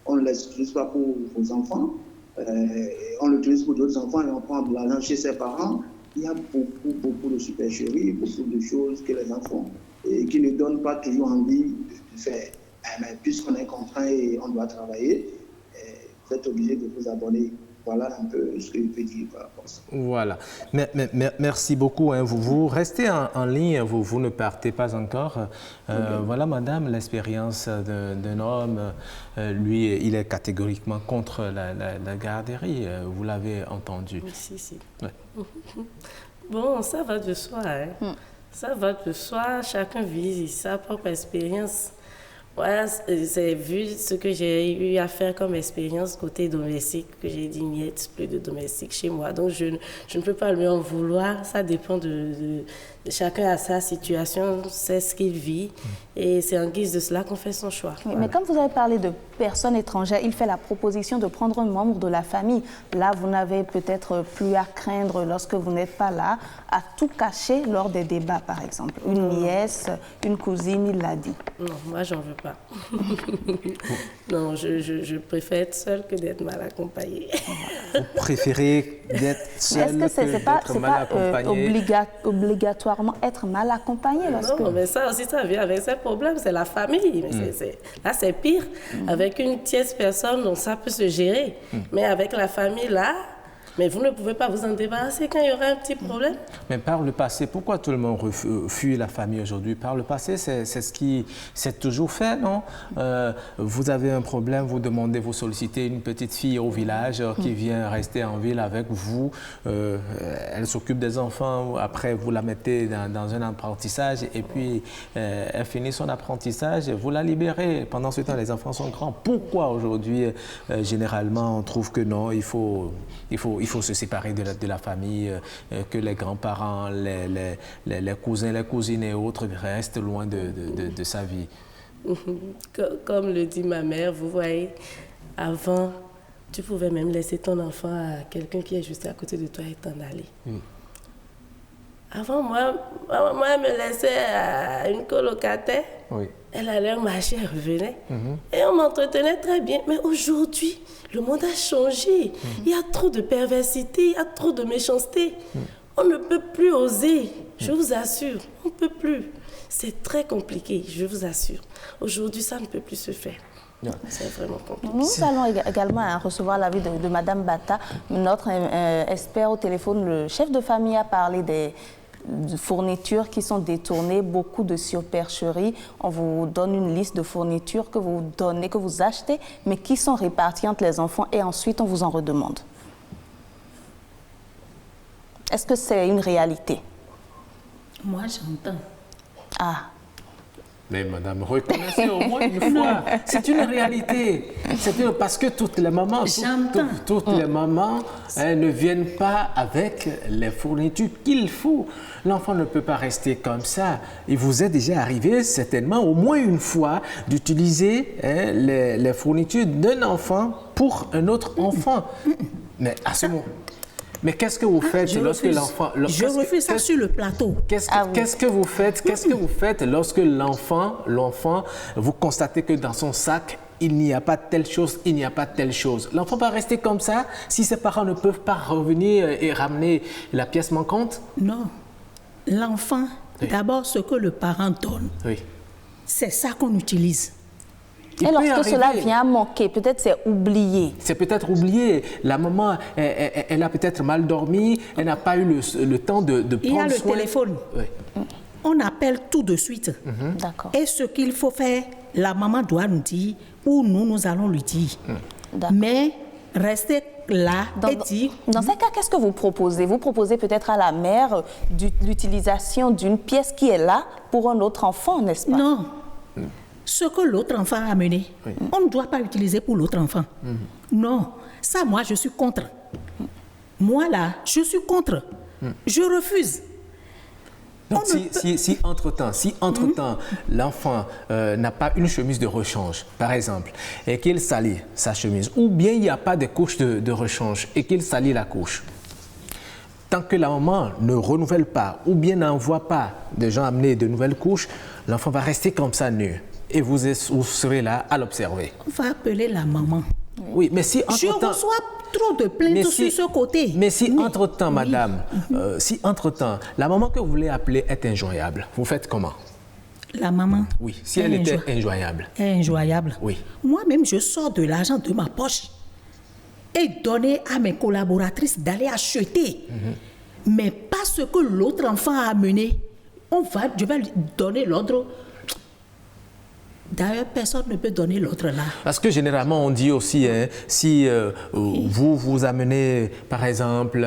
on ne l'utilise pas pour vos enfants. On l'utilise pour d'autres enfants et on prend de l'argent chez ses parents. Il y a beaucoup de supercheries, beaucoup de choses que les enfants et qui ne donnent pas toujours envie de faire. Mais puisqu'on est contraint et on doit travailler, vous êtes obligé de vous abonner. Voilà un peu ce que je peux dire par rapport à ça. Voilà. Merci beaucoup. Hein. Vous restez en ligne, vous ne partez pas encore. Voilà, madame, l'expérience d'un homme. Lui, il est catégoriquement contre la garderie. Vous l'avez entendu. Si. Ouais. Bon, ça va de soi. Hein. Ça va de soi. Chacun vit sa propre expérience. Voilà, c'est vu ce que j'ai eu à faire comme expérience côté domestique, que j'ai dit il n'y a plus de domestique chez moi. Donc je ne peux pas lui en vouloir, ça dépend de chacun à sa situation, c'est ce qu'il vit et c'est en guise de cela qu'on fait son choix. Oui, mais comme vous avez parlé de personnes étrangères, il fait la proposition de prendre un membre de la famille. Là, vous n'avez peut-être plus à craindre lorsque vous n'êtes pas là, à tout cacher lors des débats par exemple. Une nièce, une cousine, il l'a dit. Non, moi j'en veux pas. Non, je préfère être seule que d'être mal accompagnée. Vous préférez d'être seule que d'être mal accompagnée? Obligatoirement être mal accompagnée lorsque... Non, mais ça aussi, ça vient avec ses problèmes, c'est la famille. Mais là, c'est pire. Avec une tierce personne, donc ça peut se gérer. Mais avec la famille, là... Mais vous ne pouvez pas vous en débarrasser quand il y aura un petit problème. Mais par le passé, pourquoi tout le monde fuit la famille aujourd'hui? Par le passé, c'est ce qui s'est toujours fait, non? Vous avez un problème, vous demandez, vous sollicitez une petite fille au village qui vient rester en ville avec vous. Elle s'occupe des enfants, après vous la mettez dans un apprentissage et puis elle finit son apprentissage, vous la libérez. Pendant ce temps, les enfants sont grands. Pourquoi aujourd'hui, généralement, on trouve que non, il faut se séparer de la famille, que les grands-parents, les cousins, les cousines et autres restent loin de sa vie. Comme le dit ma mère, vous voyez, avant, tu pouvais même laisser ton enfant à quelqu'un qui est juste à côté de toi et t'en aller. Avant, moi, elle me laissait à une colocataire. Oui. Elle allait marcher, elle revenait. Et on m'entretenait très bien. Mais aujourd'hui, le monde a changé. Il y a trop de perversité, il y a trop de méchanceté. On ne peut plus oser, je vous assure. On ne peut plus. C'est très compliqué, je vous assure. Aujourd'hui, ça ne peut plus se faire. C'est vraiment compliqué. Nous allons également recevoir l'avis de Mme Bata. Notre expert au téléphone, le chef de famille, a parlé des fournitures qui sont détournées, beaucoup de supercheries. On vous donne une liste de fournitures que vous donnez, que vous achetez, mais qui sont réparties entre les enfants et ensuite on vous en redemande. Est-ce que c'est une réalité? Moi, j'entends. Ah. Mais madame, reconnaissez au moins une fois, c'est une réalité. Parce que toutes les mamans, toutes les mamans ne viennent pas avec les fournitures qu'il faut. L'enfant ne peut pas rester comme ça. Il vous est déjà arrivé certainement au moins une fois d'utiliser les fournitures d'un enfant pour un autre enfant. Mais à ce moment... Mais qu'est-ce que vous faites lorsque l'enfant... Je refuse ça sur le plateau. Qu'est-ce que vous faites lorsque l'enfant, vous constatez que dans son sac, il n'y a pas telle chose, il n'y a pas telle chose. L'enfant va rester comme ça si ses parents ne peuvent pas revenir et ramener la pièce manquante? Non. L'enfant, d'abord, ce que le parent donne, c'est ça qu'on utilise. Et lorsque cela vient manquer, peut-être c'est oublié. C'est peut-être oublié. La maman, elle a peut-être mal dormi, elle n'a pas eu le temps de prendre soin. Il y a le téléphone. Oui. On appelle tout de suite. D'accord. Et ce qu'il faut faire, la maman doit nous dire ou nous allons lui dire. Mais rester là et dire... Dans ces cas, qu'est-ce que vous proposez? Vous proposez peut-être à la mère l'utilisation d'une pièce qui est là pour un autre enfant, n'est-ce pas? Non. Ce que l'autre enfant a amené, on ne doit pas utiliser pour l'autre enfant. Non. Ça, moi, je suis contre. Moi, là, je suis contre. Je refuse. Donc, si entre-temps, l'enfant n'a pas une chemise de rechange, par exemple, et qu'il salit sa chemise, ou bien il n'y a pas de couche de rechange et qu'il salit la couche, tant que la maman ne renouvelle pas ou bien n'envoie pas de gens amener de nouvelles couches, l'enfant va rester comme ça nu et vous serez là à l'observer. On va appeler la maman. Oui, mais si entre-temps... Je reçois trop de plaintes sur ce côté. Mais si entre-temps, madame, si entre-temps, la maman que vous voulez appeler est injoignable, vous faites comment? La maman? Oui, si elle était injoignable. Injoignable? Oui. Moi-même, je sors de l'argent de ma poche et donner à mes collaboratrices d'aller acheter. Mais pas ce que l'autre enfant a amené. Je vais lui donner l'ordre. D'ailleurs, personne ne peut donner l'autre là. Parce que généralement, on dit aussi, si vous amenez, par exemple,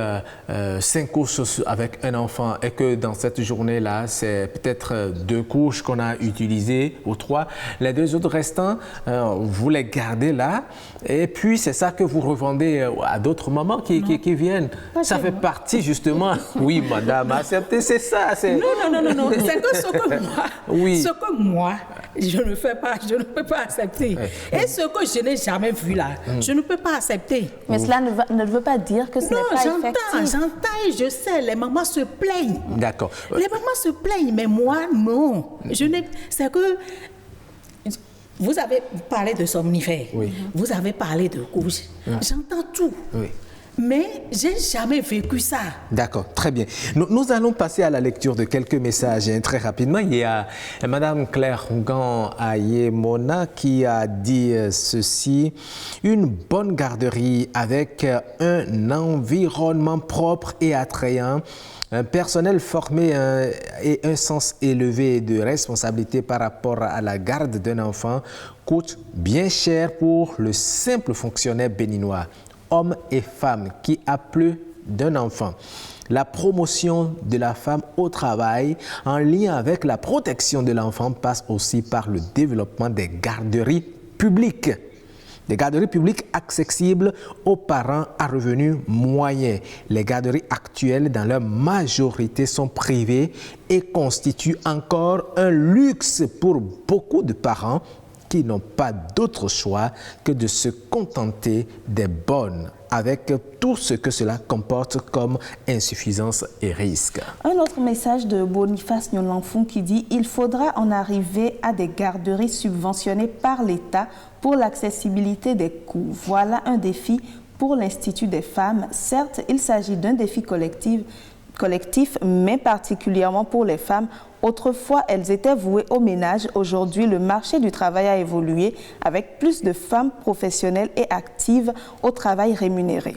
5 couches avec un enfant et que dans cette journée-là, c'est peut-être 2 couches qu'on a utilisées ou 3, les 2 autres restants, vous les gardez là et puis c'est ça que vous revendez à d'autres mamans qui viennent. Ça fait partie justement, oui madame, acceptez, c'est ça. Non. C'est que ce que moi, je ne fais pas, je ne peux pas accepter. Et ce que je n'ai jamais vu là, je ne peux pas accepter. Mais cela ne veut pas dire que ce n'est pas effectif. J'entends et je sais, les mamans se plaignent. D'accord. Les mamans se plaignent, mais moi, non. C'est que... Vous avez parlé de somnifères. Oui. Vous avez parlé de couches. J'entends tout. Oui. Mais je n'ai jamais vécu ça. D'accord, très bien. Nous allons passer à la lecture de quelques messages très rapidement. Il y a Madame Claire Rougan Ayemona qui a dit ceci. Une bonne garderie avec un environnement propre et attrayant, un personnel formé et un sens élevé de responsabilité par rapport à la garde d'un enfant coûte bien cher pour le simple fonctionnaire béninois. Hommes et femmes qui a plus d'un enfant. La promotion de la femme au travail en lien avec la protection de l'enfant passe aussi par le développement des garderies publiques. Des garderies publiques accessibles aux parents à revenus moyens. Les garderies actuelles, dans leur majorité, sont privées et constituent encore un luxe pour beaucoup de parents qui n'ont pas d'autre choix que de se contenter des bonnes, avec tout ce que cela comporte comme insuffisance et risque. Un autre message de Boniface Nyolanfou qui dit « Il faudra en arriver à des garderies subventionnées par l'État pour l'accessibilité des coûts. Voilà un défi pour l'Institut des femmes. Certes, il s'agit d'un défi collectif, mais particulièrement pour les femmes. Autrefois, elles étaient vouées au ménage. Aujourd'hui, le marché du travail a évolué avec plus de femmes professionnelles et actives au travail rémunéré.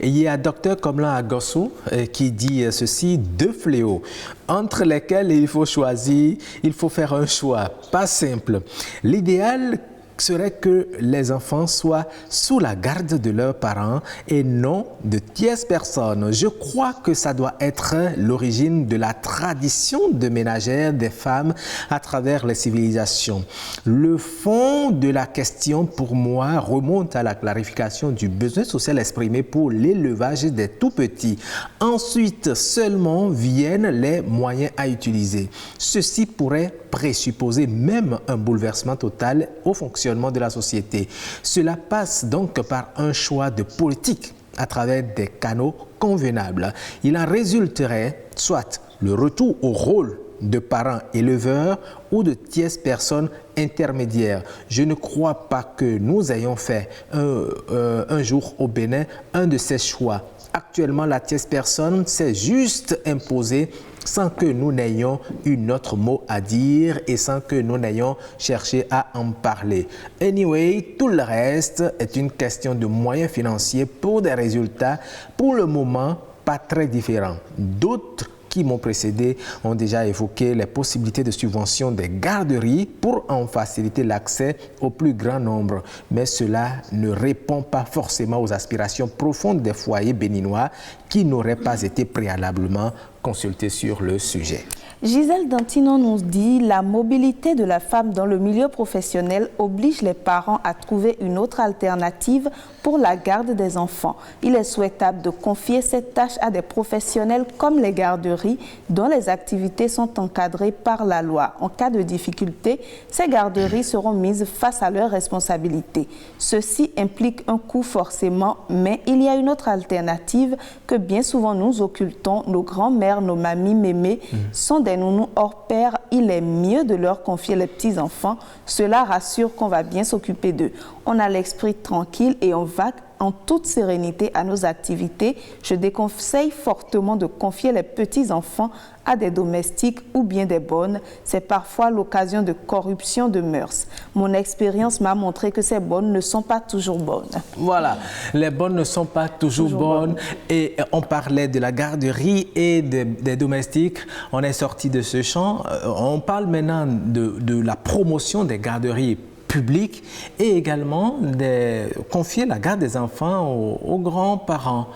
Et il y a Dr Komla Agossou qui dit ceci, 2 fléaux entre lesquels il faut choisir, il faut faire un choix, pas simple. L'idéal serait que les enfants soient sous la garde de leurs parents et non de tierces personnes. Je crois que ça doit être l'origine de la tradition de ménagère des femmes à travers les civilisations. Le fond de la question, pour moi, remonte à la clarification du besoin social exprimé pour l'élevage des tout-petits. Ensuite, seulement viennent les moyens à utiliser. Ceci pourrait présupposer même un bouleversement total au fonctionnement de la société. Cela passe donc par un choix de politique à travers des canaux convenables. Il en résulterait soit le retour au rôle de parents éleveurs ou de tierces personnes intermédiaires. Je ne crois pas que nous ayons fait un jour au Bénin un de ces choix. Actuellement, la tierce personne s'est juste imposée sans que nous n'ayons un autre mot à dire et sans que nous n'ayons cherché à en parler. Anyway, tout le reste est une question de moyens financiers pour des résultats, pour le moment, pas très différents. D'autres qui m'ont précédé ont déjà évoqué les possibilités de subvention des garderies pour en faciliter l'accès au plus grand nombre. Mais cela ne répond pas forcément aux aspirations profondes des foyers béninois qui n'auraient pas été préalablement consultés sur le sujet. Gisèle Dantinon nous dit « La mobilité de la femme dans le milieu professionnel oblige les parents à trouver une autre alternative pour la garde des enfants. Il est souhaitable de confier cette tâche à des professionnels comme les garderies dont les activités sont encadrées par la loi. En cas de difficulté, ces garderies seront mises face à leurs responsabilités. Ceci implique un coût forcément, mais il y a une autre alternative que bien souvent nous occultons. Nos grands-mères, nos mamies, mémés sont des nounous hors pair. Il est mieux de leur confier les petits-enfants. Cela rassure qu'on va bien s'occuper d'eux. On a l'esprit tranquille et on va en toute sérénité à nos activités. Je déconseille fortement de confier les petits-enfants à des domestiques ou bien des bonnes. C'est parfois l'occasion de corruption de mœurs. Mon expérience m'a montré que ces bonnes ne sont pas toujours bonnes. Voilà, les bonnes ne sont pas toujours bonnes. Et on parlait de la garderie et des domestiques. On est sorti de ce champ. On parle maintenant de la promotion des garderies publiques et également de confier la garde des enfants aux grands-parents.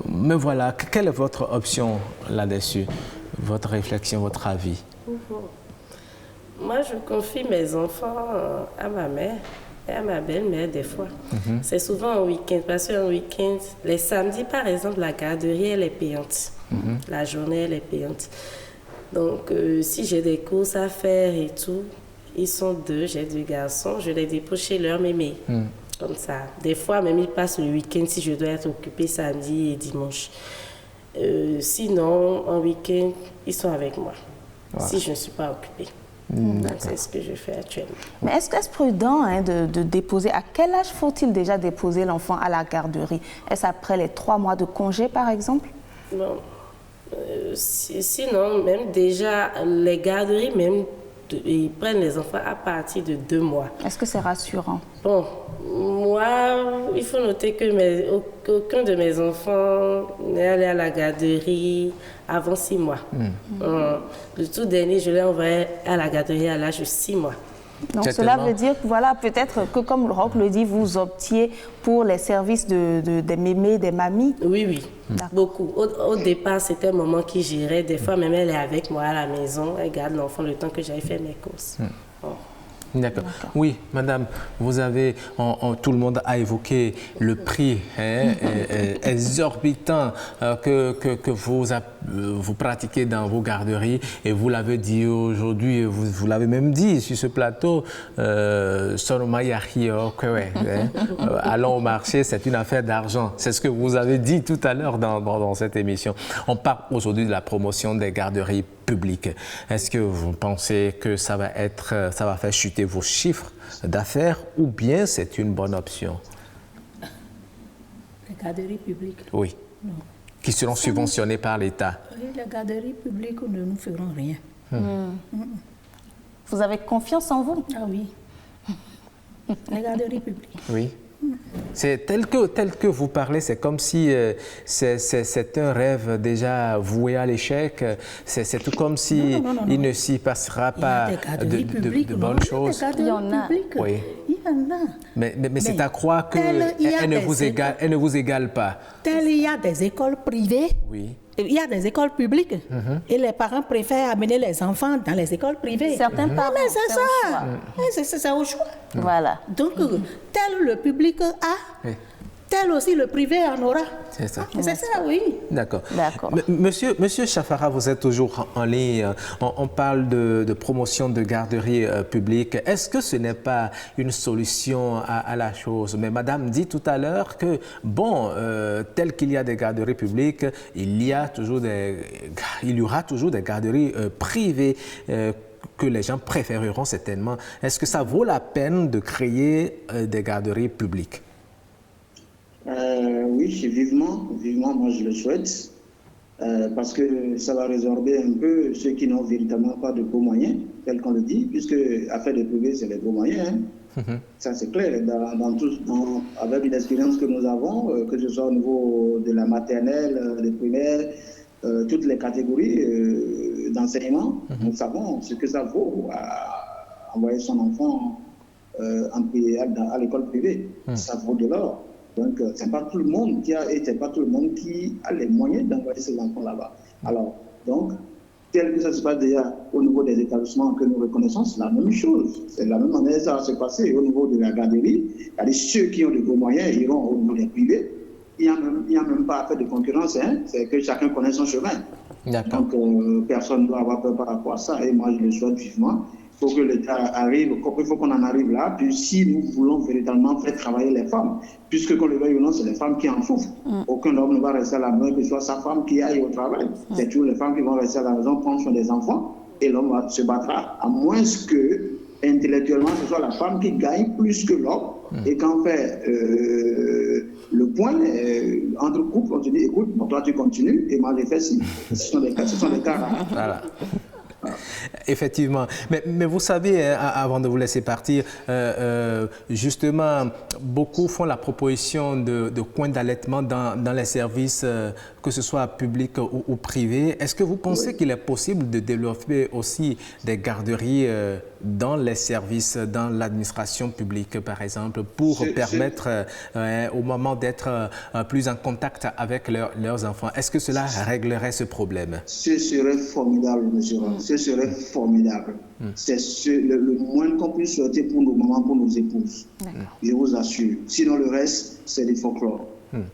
Mais voilà, quelle est votre option là-dessus? Votre réflexion, votre avis? Moi, je confie mes enfants à ma mère et à ma belle-mère des fois. C'est souvent un week-end, parce qu'un week-end, les samedis par exemple, la garderie elle est payante. La journée elle est payante. Donc, si j'ai des courses à faire et tout, ils sont deux, j'ai 2 garçons, je les dépose chez leur mémé. Comme ça. Des fois, même ils passent le week-end si je dois être occupée samedi et dimanche. Sinon, en week-end, ils sont avec moi. Voilà. Si je ne suis pas occupée. Donc, c'est ce que je fais actuellement. Mais est-ce que c'est prudent de déposer? À quel âge faut-il déjà déposer l'enfant à la garderie? Est-ce après les 3 mois de congé, par exemple? Non. Sinon, même déjà, les garderies, même, ils prennent les enfants à partir de 2 mois. Est-ce que c'est rassurant? Bon, moi, il faut noter que aucun de mes enfants n'est allé à la garderie avant 6 mois. Le tout dernier, je l'ai envoyé à la garderie à l'âge de 6 mois. Donc cela veut dire que voilà, peut-être que comme le Roch le dit, vous optiez pour les services des mémés, des mamies. Oui, oui, beaucoup. Au départ, c'était un moment qui gérait. Des fois, même elle est avec moi à la maison. Elle garde l'enfant le temps que j'aille faire mes courses. D'accord. Oui, madame, vous avez, tout le monde a évoqué le prix exorbitant que vous pratiquez dans vos garderies et vous l'avez dit aujourd'hui, vous l'avez même dit sur ce plateau, allons au marché, c'est une affaire d'argent. C'est ce que vous avez dit tout à l'heure dans cette émission. On parle aujourd'hui de la promotion des garderies publiques. Est-ce que vous pensez que ça va faire chuter vos chiffres d'affaires ou bien c'est une bonne option? Les garderies publiques? Oui. Non. Qui seront subventionnées par l'État? Oui, les garderies publiques ne nous feront rien. Vous avez confiance en vous? Ah oui. Les garderies publiques. Oui. C'est tel que vous parlez, c'est comme si c'est un rêve déjà voué à l'échec. C'est tout comme si il ne s'y passera pas de bonnes choses. Il y en a. Oui. Il y en a. Mais c'est à croire qu'elle ne vous égale pas. Il y a des écoles privées. Oui. Il y a des écoles publiques et les parents préfèrent amener les enfants dans les écoles privées. Certains parents, mais c'est ça. C'est au choix. Voilà. Donc, tel le public a, tel aussi le privé en aura. C'est ça. C'est ça, oui. D'accord. Monsieur Chafara, vous êtes toujours en ligne. On parle de promotion de garderies publiques. Est-ce que ce n'est pas une solution à la chose? Mais madame dit tout à l'heure que, tel qu'il y a des garderies publiques, il y aura toujours des garderies privées que les gens préféreront certainement. Est-ce que ça vaut la peine de créer des garderies publiques? Oui, vivement, moi je le souhaite, parce que ça va résorber un peu ceux qui n'ont véritablement pas de beaux moyens, tel qu'on le dit, puisque affaire de privé, c'est les beaux moyens. Ça c'est clair, avec une expérience que nous avons, que ce soit au niveau de la maternelle, des primaires, toutes les catégories d'enseignement. Nous savons ce que ça vaut à envoyer son enfant à l'école privée. Ça vaut de l'or. Donc, ce n'est pas tout le monde qui a les moyens d'envoyer ses enfants là-bas. Alors, donc, tel que ça se passe déjà au niveau des établissements que nous reconnaissons, c'est la même chose. C'est la même manière que ça va se passer au niveau de la garderie. C'est-à-dire ceux qui ont de gros moyens iront au niveau des privés. Il n'y a même pas à faire de concurrence, hein. C'est que chacun connaît son chemin. Donc, personne ne doit avoir peur par rapport à ça. Et moi, je le souhaite vivement. Il faut que l'État arrive, il faut qu'on en arrive là. Puis si nous voulons véritablement faire travailler les femmes, puisque qu'on le veuille ou non, c'est les femmes qui en souffrent. Aucun homme ne va rester à la maison, que ce soit sa femme qui aille au travail. C'est toujours les femmes qui vont rester à la maison, prendre soin des enfants, et l'homme se battra, à moins que, intellectuellement, ce soit la femme qui gagne plus que l'homme, et qu'en fait, le point, entre couples, on se dit, écoute, bon, toi tu continues, et moi j'ai fait ci. Ce sont des cas rares. Voilà. Effectivement. Mais vous savez, avant de vous laisser partir, justement, beaucoup font la proposition de coins d'allaitement dans les services, que ce soit publics ou privés. Est-ce que vous pensez qu'il est possible de développer aussi des garderies dans les services, dans l'administration publique, par exemple, pour permettre au moment d'être plus en contact avec leurs enfants? Est-ce que cela réglerait ce problème? Ce serait formidable, monsieur. Ce serait formidable. C'est le moins qu'on puisse souhaiter pour nos mamans, pour nos épouses. Je vous assure. Sinon, le reste, c'est du folklore.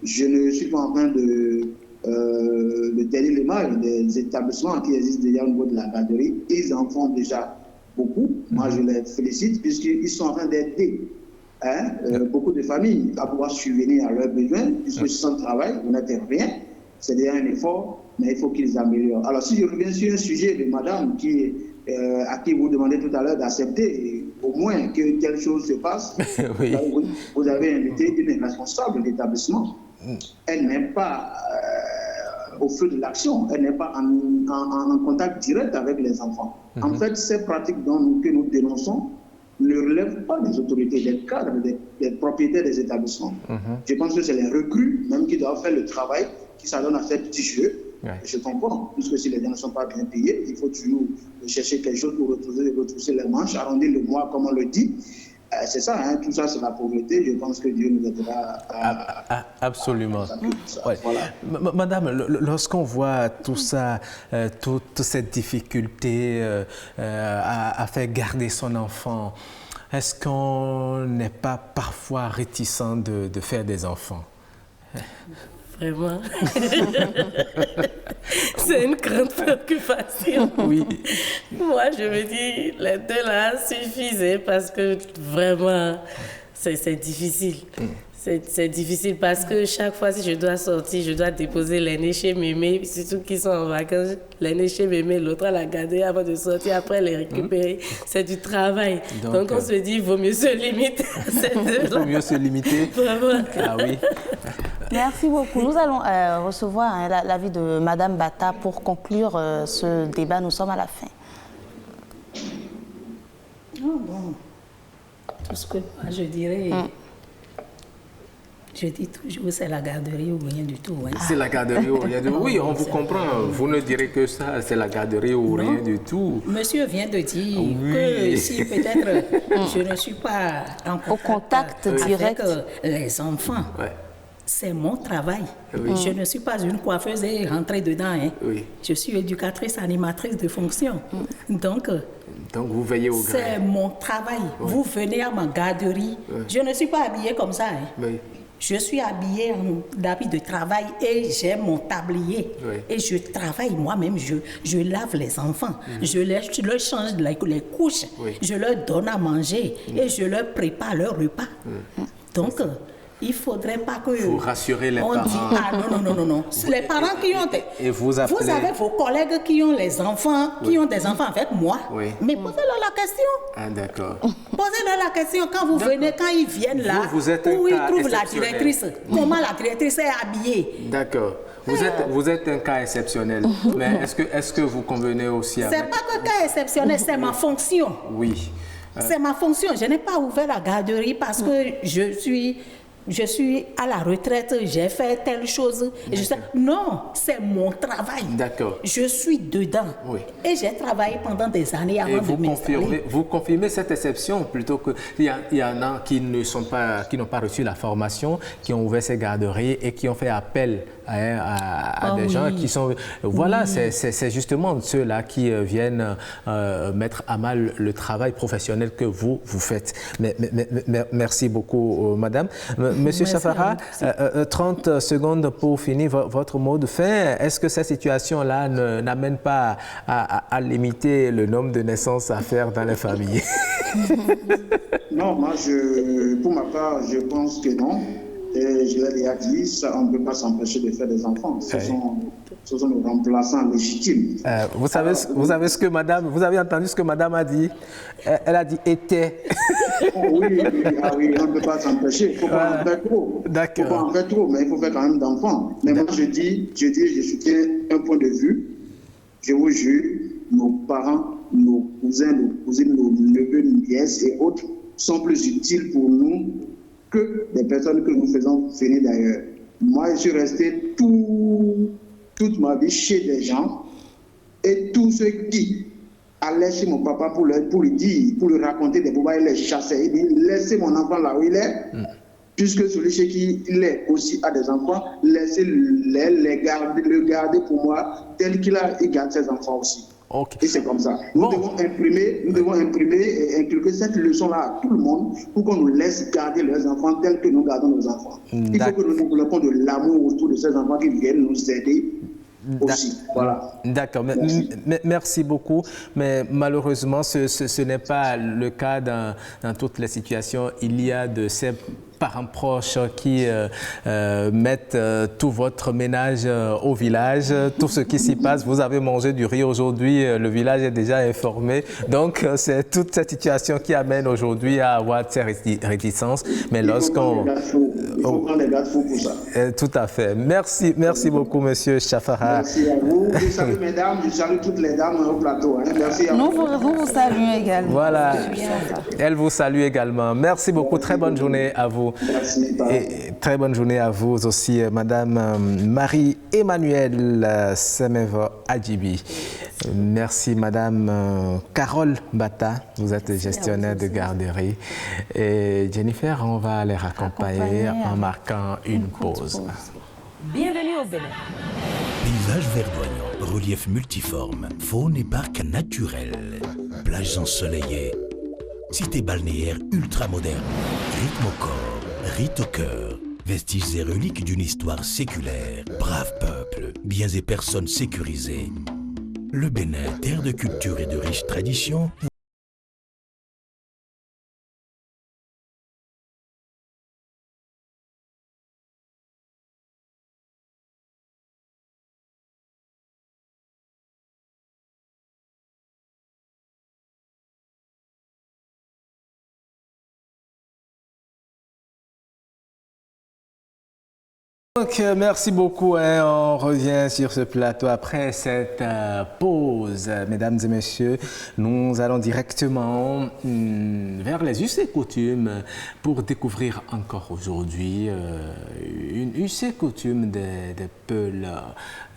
Je ne suis pas en train de dénier le mal des établissements qui existent déjà au niveau de la garderie. Ils en font déjà beaucoup. Moi, je les félicite puisqu'ils sont en train d'aider beaucoup de familles à pouvoir subvenir à leurs besoins, puisque sans travail, vous n'êtes rien. C'est déjà un effort, mais il faut qu'ils améliorent. Alors, si je reviens sur un sujet de madame à qui vous demandez tout à l'heure d'accepter, au moins que telle chose se passe, vous avez invité une responsable d'établissement. Elle n'est pas au feu de l'action, elle n'est pas en contact direct avec les enfants. En fait, ces pratiques que nous dénonçons ne relèvent pas des autorités, des cadres, des propriétaires des établissements. Je pense que c'est les recrues même qui doivent faire le travail, qui s'adonnent à faire petit jeu. Je comprends, puisque si les gens ne sont pas bien payés, il faut toujours chercher quelque chose pour retrousser les manches, arrondir le mois, comme on le dit. C'est ça, hein, tout ça c'est la pauvreté. Je pense que Dieu nous aidera à... Absolument. Ouais. Voilà. Madame, lorsqu'on voit tout ça, toute cette difficulté à faire garder son enfant, est-ce qu'on n'est pas parfois réticent de faire des enfants? Vraiment. C'est une grande préoccupation. Oui. Moi, je me dis, les deux là suffisaient parce que vraiment, c'est difficile. C'est difficile parce que chaque fois, si je dois sortir, je dois déposer l'aîné chez mémé, surtout qu'ils sont en vacances, l'aîné chez mémé, l'autre à la garder avant de sortir, après les récupérer. C'est du travail. Donc on se dit, il vaut mieux se limiter à ces deux-là. Il vaut mieux se limiter. Vraiment. Ah oui. Merci beaucoup. Nous allons recevoir l'avis de Madame Bata pour conclure ce débat. Nous sommes à la fin. Oh, bon. Tout ce que moi je dirais... Je dis toujours, c'est la garderie ou rien du tout. Hein. C'est la garderie ou rien du tout. Oui, on vous comprend. Vous ne direz que ça, c'est la garderie ou rien du tout. Monsieur vient de dire que si peut-être je ne suis pas en contact direct avec les enfants, c'est mon travail. Je ne suis pas une coiffeuse et rentrer dedans. Hein. Je suis éducatrice, animatrice de fonction. Donc vous veillez au grain. C'est mon travail. Vous venez à ma garderie. Je ne suis pas habillée comme ça. Hein. Je suis habillée en habit de travail et j'ai mon tablier. Et je travaille moi-même, je lave les enfants, je leur change les couches, je leur donne à manger et je leur prépare leur repas. Donc, il ne faudrait pas que... Vous rassurez les parents. Dit, non. Les parents qui ont... Et vous avez vos collègues qui ont les enfants, qui ont des enfants avec moi. Mais posez-leur la question. Ah, d'accord. Posez-leur la question quand vous venez, quand ils viennent là, où ils trouvent la directrice. Comment la directrice est habillée. D'accord. Vous êtes un cas exceptionnel. Mais est-ce que vous convenez aussi avec... C'est pas que cas exceptionnel, c'est ma fonction. Oui. C'est ma fonction. Je n'ai pas ouvert la garderie parce que je suis je suis à la retraite, j'ai fait telle chose. Et je sais, non, c'est mon travail. D'accord. Je suis dedans. Oui. Et j'ai travaillé pendant des années avant de m'installer. Vous confirmez cette exception plutôt qu'il y en a qui n'ont pas reçu la formation, qui ont ouvert ces garderies et qui ont fait appel à des gens qui sont... Voilà, c'est justement ceux-là qui viennent mettre à mal le travail professionnel que vous faites. Merci beaucoup, madame. Monsieur Chafara, 30 secondes pour finir votre mot de fin. Est-ce que cette situation-là n'amène pas à limiter le nombre de naissances à faire dans les familles? Non, moi, pour ma part, je pense que non. Et je l'ai déjà dit, ça, on ne peut pas s'empêcher de faire des enfants. Ce sont nos remplaçants légitimes. Vous savez ce que madame, vous avez entendu ce que madame a dit? Elle a dit était. Oui, on ne peut pas s'empêcher. Il ne faut pas en faire trop. D'accord. Il faut pas en faire trop, mais il faut faire quand même d'enfants. Mais moi, je soutiens un point de vue. Je vous jure, nos parents, nos cousins, nos cousines, nos neveux, nos nièces et autres sont plus utiles pour nous que des personnes que nous faisons venir d'ailleurs. Moi, je suis resté toute ma vie chez des gens et tous ceux qui allaient chez mon papa pour lui dire, pour lui raconter des bobards, il les chassait. Il dit, laissez mon enfant là où il est, puisque celui chez qui il est aussi a des enfants, le garder pour moi, tel qu'il garde ses enfants aussi. Okay. Et c'est comme ça. Nous devons imprimer et inculquer cette leçon-là à tout le monde pour qu'on nous laisse garder leurs enfants tels que nous gardons nos enfants. Il faut que nous développons de l'amour autour de ces enfants qui viennent nous aider aussi. Voilà. D'accord. Merci beaucoup. Mais malheureusement, ce n'est pas le cas dans toutes les situations. Il y a de ces parents proches qui mettent tout votre ménage au village, tout ce qui s'y passe. Vous avez mangé du riz aujourd'hui, le village est déjà informé. Donc, c'est toute cette situation qui amène aujourd'hui à avoir ces réticences. Mais lorsqu'on... Il faut prendre des garde-fous pour ça. Tout à fait. Merci beaucoup, monsieur Chafara. Merci à vous. Je salue mesdames, je salue toutes les dames au plateau. Merci à vous. Nous vous saluons également. Voilà. Elle vous salue également. Merci beaucoup. Très bonne journée à vous. Merci. Et très bonne journée à vous aussi, madame Marie-Emmanuelle Semeva Adjibi. Merci, madame Carole Bata. Vous êtes gestionnaire de garderie. Et Jennifer, on va les raccompagner en marquant une pause. Bienvenue au Bénin. Paysage verdoyant, relief multiforme, faune et parc naturel, plages ensoleillées, cité balnéaire ultra moderne, rythme au corps, rite au cœur, vestiges et reliques d'une histoire séculaire, brave peuple, biens et personnes sécurisées. Le Bénin, terre de culture et de riches traditions. Donc, merci beaucoup. On revient sur ce plateau après cette pause. Mesdames et messieurs, nous allons directement vers les us et coutumes pour découvrir encore aujourd'hui une us et coutume des Peuls,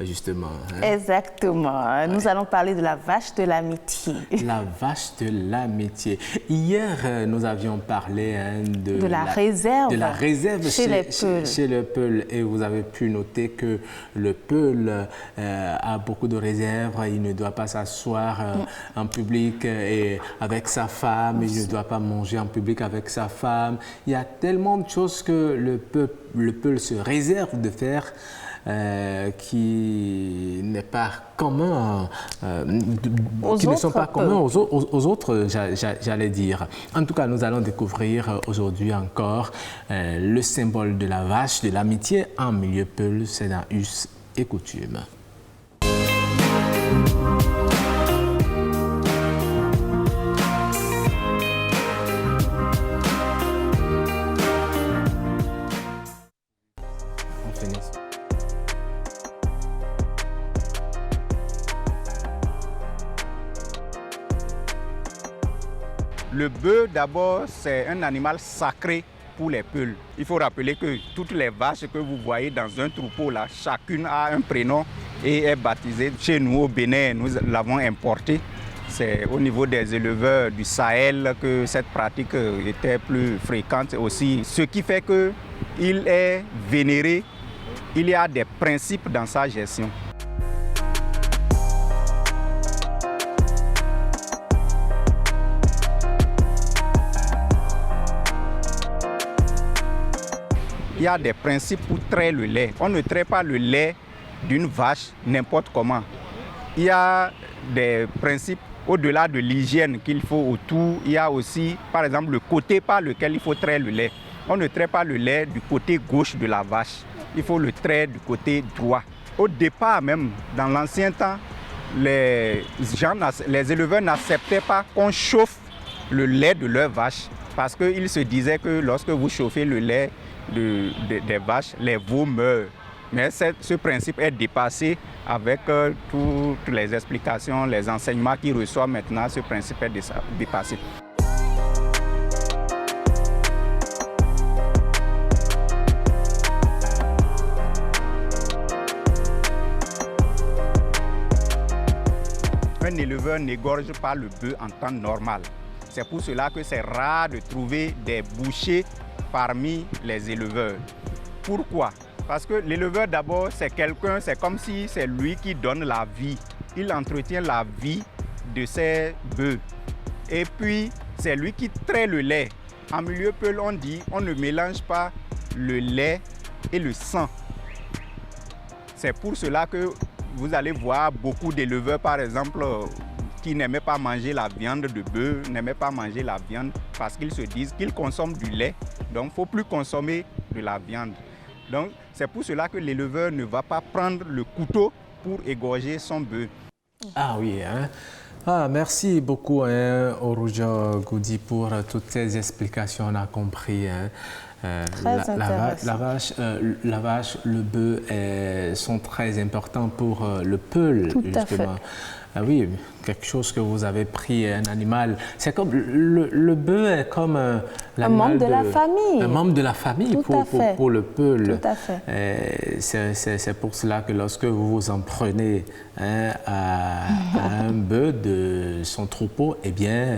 justement. Exactement. Nous allons parler de la vache de l'amitié. La vache de l'amitié. Hier, nous avions parlé de la réserve. De la réserve chez les Peuls. Chez les Peuls. Et vous avez pu noter que le Peul a beaucoup de réserves. Il ne doit pas s'asseoir en public et avec sa femme. Il ne doit pas manger en public avec sa femme. Il y a tellement de choses que le Peul se réserve de faire qui n'est pas commun, qui ne sont pas communs aux autres, j'allais dire. En tout cas, nous allons découvrir aujourd'hui encore le symbole de la vache, de l'amitié en milieu Peul, c'est dans us et coutumes. Le bœuf, d'abord, c'est un animal sacré pour les peuls. Il faut rappeler que toutes les vaches que vous voyez dans un troupeau, là, chacune a un prénom et est baptisée. Chez nous, au Bénin, nous l'avons importé. C'est au niveau des éleveurs du Sahel que cette pratique était plus fréquente aussi. Ce qui fait qu'il est vénéré. Il y a des principes dans sa gestion. Il y a des principes pour traire le lait. On ne traite pas le lait d'une vache n'importe comment. Il y a des principes au-delà de l'hygiène qu'il faut autour. Il y a aussi, par exemple, le côté par lequel il faut traire le lait. On ne traite pas le lait du côté gauche de la vache. Il faut le traire du côté droit. Au départ même, dans l'ancien temps, les éleveurs n'acceptaient pas qu'on chauffe le lait de leur vache parce qu'ils se disaient que lorsque vous chauffez le lait des vaches, les veaux meurent. Mais ce principe est dépassé avec toutes les explications, les enseignements qu'ils reçoivent maintenant. Ce principe est dépassé. Un éleveur n'égorge pas le bœuf en temps normal. C'est pour cela que c'est rare de trouver des bouchers parmi les éleveurs. Pourquoi? Parce que l'éleveur d'abord, c'est quelqu'un, c'est comme si c'est lui qui donne la vie. Il entretient la vie de ses bœufs. Et puis, c'est lui qui traite le lait. En milieu peul, on dit, on ne mélange pas le lait et le sang. C'est pour cela que vous allez voir beaucoup d'éleveurs, par exemple, qui n'aimaient pas manger la viande de bœuf, n'aimaient pas manger la viande parce qu'ils se disent qu'ils consomment du lait. Donc, il ne faut plus consommer de la viande. Donc, c'est pour cela que l'éleveur ne va pas prendre le couteau pour égorger son bœuf. Ah oui, hein? Ah, merci beaucoup, hein, Oruja Goudi, pour toutes ces explications. On a compris. Hein. La vache, le bœuf sont très importants pour le peul, justement. Ah oui, quelque chose que vous avez pris, un animal. C'est comme le bœuf est comme un membre de la famille. Un membre de la famille pour le peul. Tout à fait. C'est pour cela que lorsque vous vous en prenez à un bœuf de son troupeau, eh bien,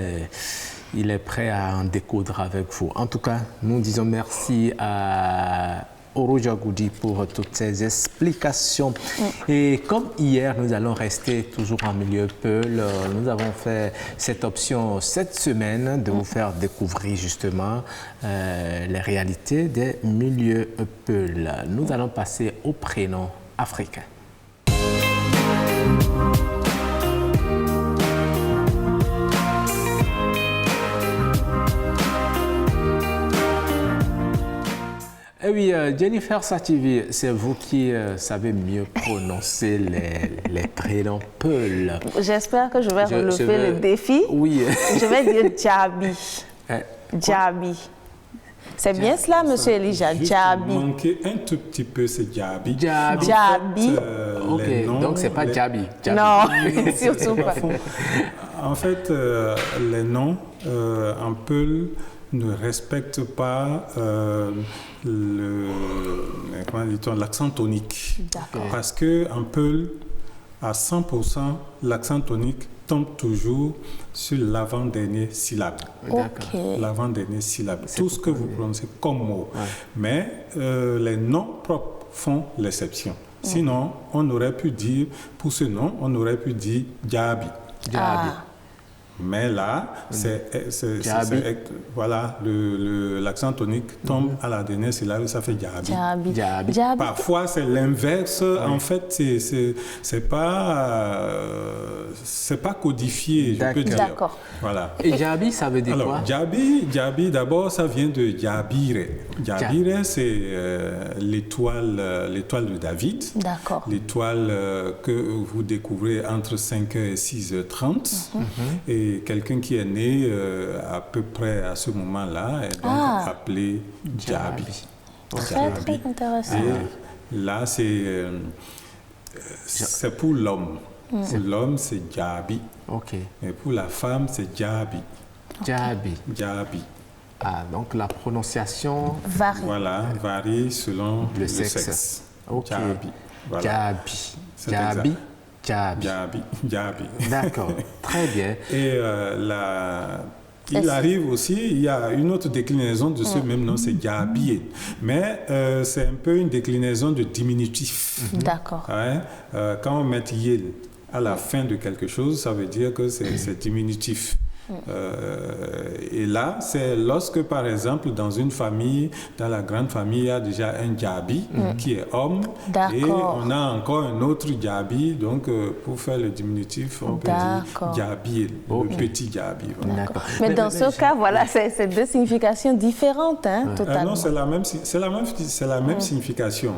il est prêt à en découdre avec vous. En tout cas, nous disons merci à Oruja Goudi pour toutes ces explications. Et comme hier, nous allons rester toujours en milieu peul. Nous avons fait cette option cette semaine de vous faire découvrir justement les réalités des milieux peul. Nous allons passer au prénom africain. Eh oui, Jennifer Sativi, c'est vous qui savez mieux prononcer les prénoms peul. J'espère que je vais relever le défi. Oui. Je vais dire Djabi. Djabi. C'est bien cela, monsieur Elijah, Djabi. Manquer un tout petit peu, c'est Djabi. Djabi. Ok, donc c'est pas Djabi. Non, surtout pas. En fait, les noms en peul ne respectent pas l'accent tonique. Parce qu'en peul, à 100%, l'accent tonique tombe toujours sur l'avant-dernière syllabe. L'avant-dernière syllabe. Tout ce que vous prononcez comme mot. Ouais. Mais les noms propres font l'exception. Sinon, on aurait pu dire, pour ce nom, on aurait pu dire Djabi. Mais là, voilà, l'accent tonique tombe à la dernière syllabe, ça fait Djabi. Parfois, c'est l'inverse. En fait, c'est pas codifié, je peux dire. D'accord. Voilà. Et Djabi, ça veut dire quoi? Djabi, d'abord, ça vient de Djabire. Djabire, c'est l'étoile de David. D'accord. L'étoile que vous découvrez entre 5h et 6h30. Et quelqu'un qui est né à peu près à ce moment-là est donc appelé Djabi. Très intéressant. Et là, c'est pour l'homme. Pour l'homme, c'est Djabi. Ok. Et pour la femme, c'est Djabi. Djabi. Djabi. Ah, donc la prononciation varie. Voilà, varie selon le sexe. Ok. Djabi. Voilà. Djabi. C'est Djabi. exact. Djabi. Djabi. Djabi. D'accord, très bien. Et il arrive aussi, il y a une autre déclinaison de ce même nom, c'est Djabi. Mais c'est un peu une déclinaison de diminutif. D'accord. Ouais, quand on met yel à la fin de quelque chose, ça veut dire que c'est diminutif. Et là, c'est lorsque, par exemple, dans une famille, dans la grande famille, il y a déjà un djabi qui est homme. Et on a encore un autre djabi. Donc, pour faire le diminutif, on peut dire djabi, le petit djabi. Voilà. Mais dans ce cas, voilà, c'est deux significations différentes, hein, totalement. Non, c'est la même signification.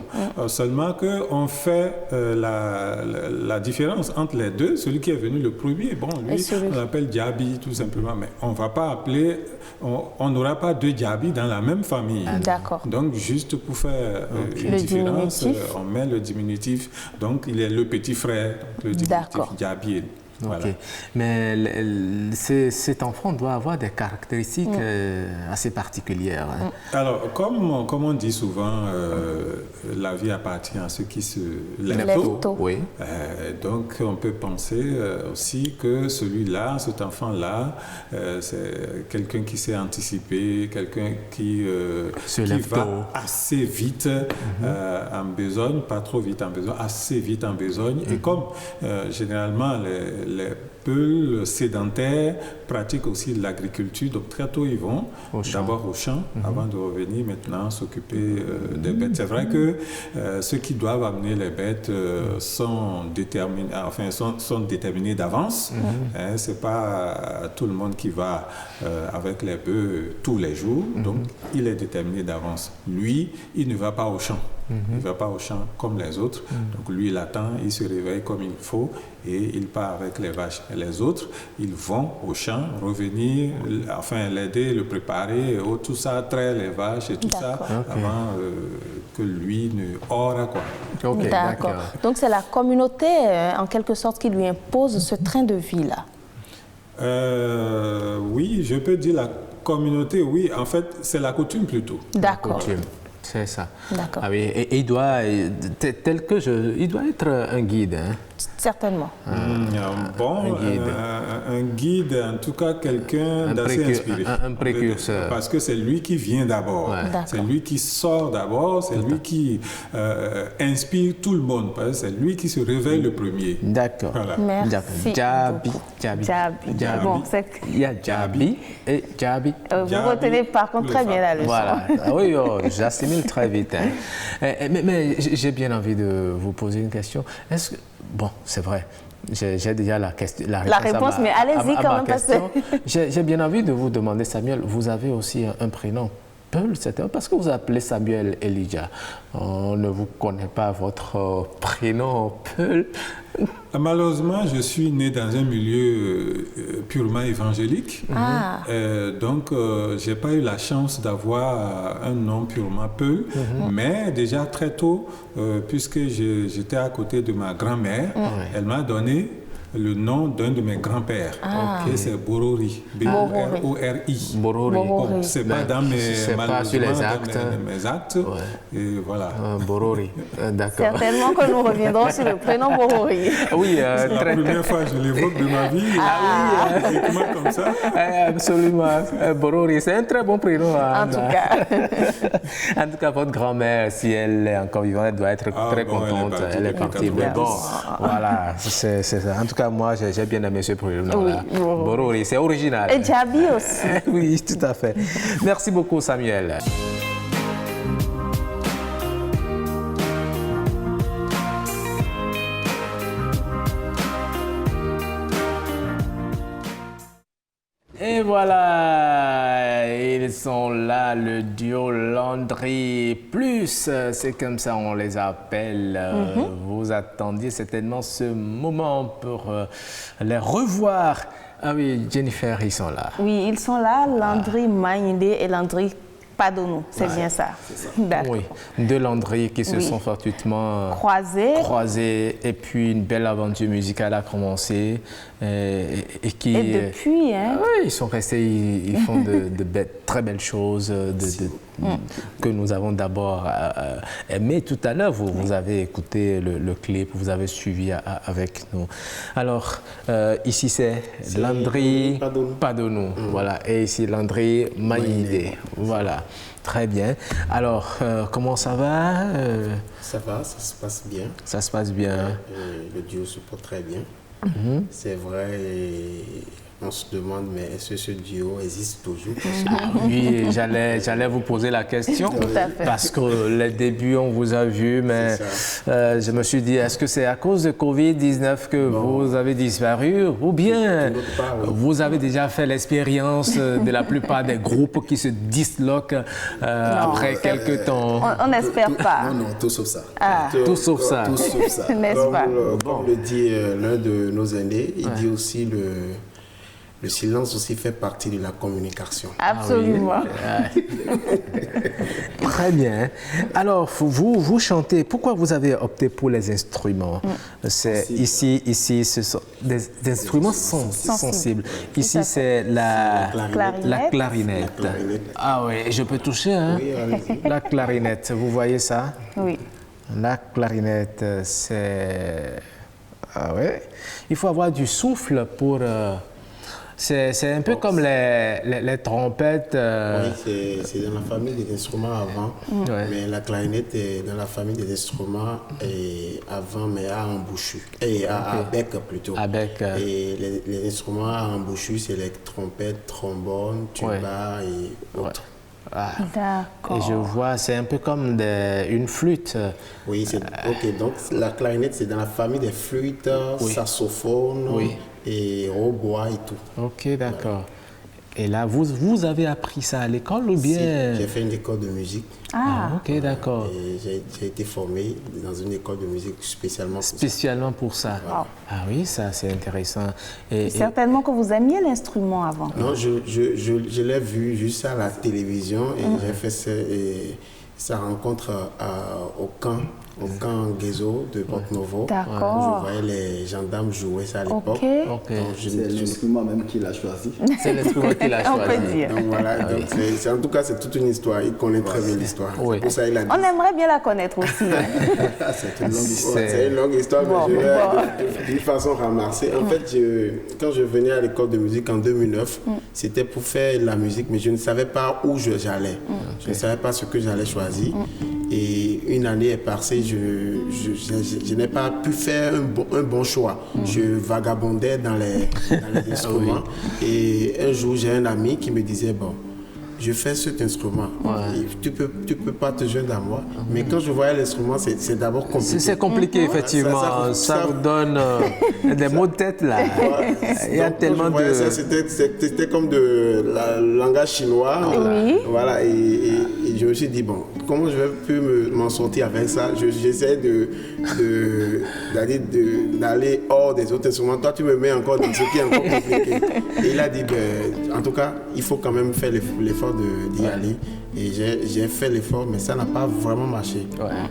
Seulement qu'on fait la différence entre les deux. Celui qui est venu le premier, bon, lui, on l'appelle djabi, tout simplement, mais on ne va pas appeler, on n'aura pas deux djabi dans la même famille. D'accord. Donc, juste pour faire une différence, on met le diminutif. Donc, il est le petit frère, le diminutif djabi. Voilà. Okay. Mais cet enfant doit avoir des caractéristiques assez particulières. Hein. Alors, comme on dit souvent, la vie appartient à ceux qui se lèvent tôt. Oui. Donc, on peut penser aussi que celui-là, cet enfant-là, c'est quelqu'un qui s'est anticipé, quelqu'un qui va assez vite en besogne, pas trop vite en besogne, assez vite en besogne. Et comme généralement les Peuls sédentaires pratiquent aussi l'agriculture, donc très tôt ils vont d'abord au champ avant de revenir maintenant s'occuper des bêtes. C'est vrai que ceux qui doivent amener les bêtes sont déterminés d'avance. C'est pas tout le monde qui va avec les bœufs tous les jours, donc il est déterminé d'avance. Lui, il ne va pas au champ. Il ne va pas au champ comme les autres. Donc lui, il attend, il se réveille comme il faut et il part avec les vaches. Et les autres, ils vont au champ, revenir, enfin l'aider, le préparer, tout ça, traire les vaches et tout ça, avant que lui ne aura quoi. D'accord. Donc c'est la communauté, en quelque sorte, qui lui impose ce train de vie-là. Oui, je peux dire la communauté, oui. En fait, c'est la coutume plutôt. D'accord. C'est ça. D'accord. Ah oui, et il doit, il doit être un guide. Hein? Certainement. Un guide, en tout cas quelqu'un d'assez inspiré. Un précurseur. Parce que c'est lui qui vient d'abord. Ouais. C'est lui qui sort d'abord, c'est lui qui inspire tout le monde. Parce que c'est lui qui se réveille le premier. D'accord. Voilà. Merci. Djabi. Bon, il y a Djabi et Djabi. Vous retenez par contre très bien la leçon. Voilà. Oui, j'assimile très vite. Hein. Mais j'ai bien envie de vous poser une question. Est-ce que, bon, c'est vrai, j'ai déjà la réponse, mais allez-y quand même. J'ai bien envie de vous demander, Samuel, vous avez aussi un prénom Peul, parce que vous appelez Samuel Elijah. On ne vous connaît pas votre prénom Peul. Malheureusement, je suis né dans un milieu purement évangélique. Donc, je n'ai pas eu la chance d'avoir un nom purement Peul. Mais déjà très tôt, puisque j'étais à côté de ma grand-mère, elle m'a donné le nom d'un de mes grands-pères. Et c'est Borori. B-O-R-O-R-I. Borori. Bon, c'est pas dans mes actes. Et voilà. Borori. D'accord. Certainement que nous reviendrons sur le prénom Borori. Oui, c'est la première fois que je l'évoque de ma vie. Comment comme ça? Absolument. Borori, c'est un très bon prénom. En tout cas. En tout cas, votre grand-mère, si elle est encore vivante, elle doit être très contente. Elle est partie. Mais bon, voilà, c'est ça. En tout cas, moi, j'ai bien aimé ce prénom-là. Borori, c'est original. Et Djabi aussi. Oui, tout à fait. Merci beaucoup, Samuel. Et voilà, ils sont là, le duo Landry Plus, c'est comme ça on les appelle. Vous attendiez certainement ce moment pour les revoir. Ah oui, Jennifer, ils sont là. Oui, ils sont là, Landry Maïndé et Landry Padonou, c'est bien ça. Oui, deux Landry qui se sont fortuitement croisés et puis une belle aventure musicale a commencé. Et depuis, hein? Oui, ils sont restés, ils font de bêtes très belle chose que nous avons d'abord aimé tout à l'heure. Vous avez écouté le clip, vous avez suivi avec nous. Alors, ici c'est Landry Padonou, voilà, et ici Landry Maïdé, voilà. Très bien. Alors, comment ça va? Ça va, ça se passe bien. Ça se passe bien. Le duo se porte très bien. C'est vrai, on se demande, mais est-ce que ce duo existe toujours? Oui, j'allais vous poser la question. Parce que les débuts, on vous a vu, mais je me suis dit, est-ce que c'est à cause de Covid-19 que vous avez disparu ou bien vous avez déjà fait l'expérience de la plupart des groupes qui se disloquent après quelques temps? On n'espère pas. Non, tout sauf ça. Tout sauf ça. Tout sauf ça. N'est-ce pas? Comme le dit l'un de nos aînés, il dit aussi le silence aussi fait partie de la communication. Absolument. Très bien. Alors, vous chantez. Pourquoi vous avez opté pour les instruments? C'est ici, ce sont des instruments sensibles. Ici, c'est la clarinette. Ah oui, je peux toucher, hein? Oui, allez-y. La clarinette, vous voyez ça? Oui. La clarinette, c'est... Ah ouais. Il faut avoir du souffle pour... C'est un peu comme les trompettes. Oui, c'est dans la famille des instruments avant, mais la clarinette est dans la famille des instruments avant, mais à embouchure, et à bec plutôt. À bec. Et les instruments à embouchure, c'est les trompettes, trombones, tuba et autres. D'accord. Et je vois, c'est un peu comme une flûte. Oui, ok. Donc la clarinette, c'est dans la famille des flûtes, saxophones et hautbois et tout. Ok, d'accord. Et là, vous avez appris ça à l'école ou bien? Si, j'ai fait une école de musique. Ok, d'accord. J'ai été formé dans une école de musique spécialement pour ça. Wow. Ah oui, ça c'est intéressant. Certainement que vous aimiez l'instrument avant. Non, je l'ai vu juste à la télévision et j'ai fait sa rencontre au camp Guézo de Porto-Novo. D'accord. Je voyais les gendarmes jouer ça à l'époque. C'est l'instrument même qu'il a choisi. C'est l'instrument qu'il a choisi. On peut dire. Donc voilà, en tout cas c'est toute une histoire. Il connaît très bien l'histoire. Oui. Pour ça, il a dit. On aimerait bien la connaître aussi. C'est une longue histoire. C'est une longue histoire, mais je vais d'une façon ramassée. En fait, quand je venais à l'école de musique en 2009, c'était pour faire la musique, mais je ne savais pas où j'allais. Je ne savais pas ce que j'allais choisir. Et une année est passée, je n'ai pas pu faire un bon choix. Je vagabondais dans les instruments. Et un jour, j'ai un ami qui me disait, bon, je fais cet instrument. Tu peux pas te joindre à moi. Mais quand je voyais l'instrument, c'est d'abord compliqué. C'est compliqué, effectivement. Ça vous donne des mots de tête, là. Il y a tellement de... C'était comme de la langage chinois. Voilà. Et je me suis dit, bon, comment je vais m'en sortir avec ça? J'essaie d'aller hors des autres instruments. Toi, tu me mets encore dans ce qui est encore compliqué. Et il a dit, en tout cas, il faut quand même faire l'effort d'y aller. Et j'ai fait l'effort, mais ça n'a pas vraiment marché.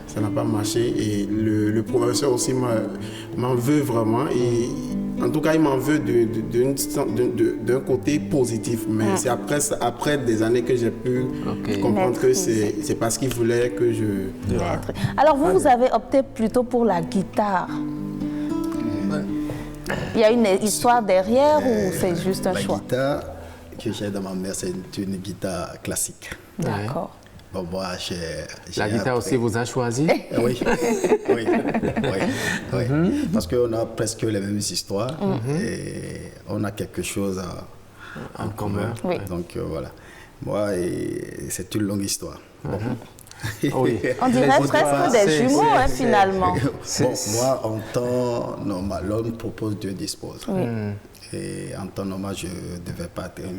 Ça n'a pas marché. Et le professeur aussi m'en veut vraiment. Et en tout cas, il m'en veut d'un côté positif. Mais c'est après des années que j'ai pu comprendre que c'est parce qu'il voulait que je... Alors, vous avez opté plutôt pour la guitare. Il y a une histoire derrière ou c'est juste un choix? La guitare que j'ai dans ma mère, c'est une guitare classique. D'accord. Bon, moi, la guitare aussi vous a choisi? Oui. Parce qu'on a presque les mêmes histoires et on a quelque chose en commun. Donc voilà. Moi, c'est une longue histoire. On dirait presque des jumeaux, finalement. Moi, en temps normal, l'homme propose, Dieu dispose. Et en temps normal, je ne devais pas être un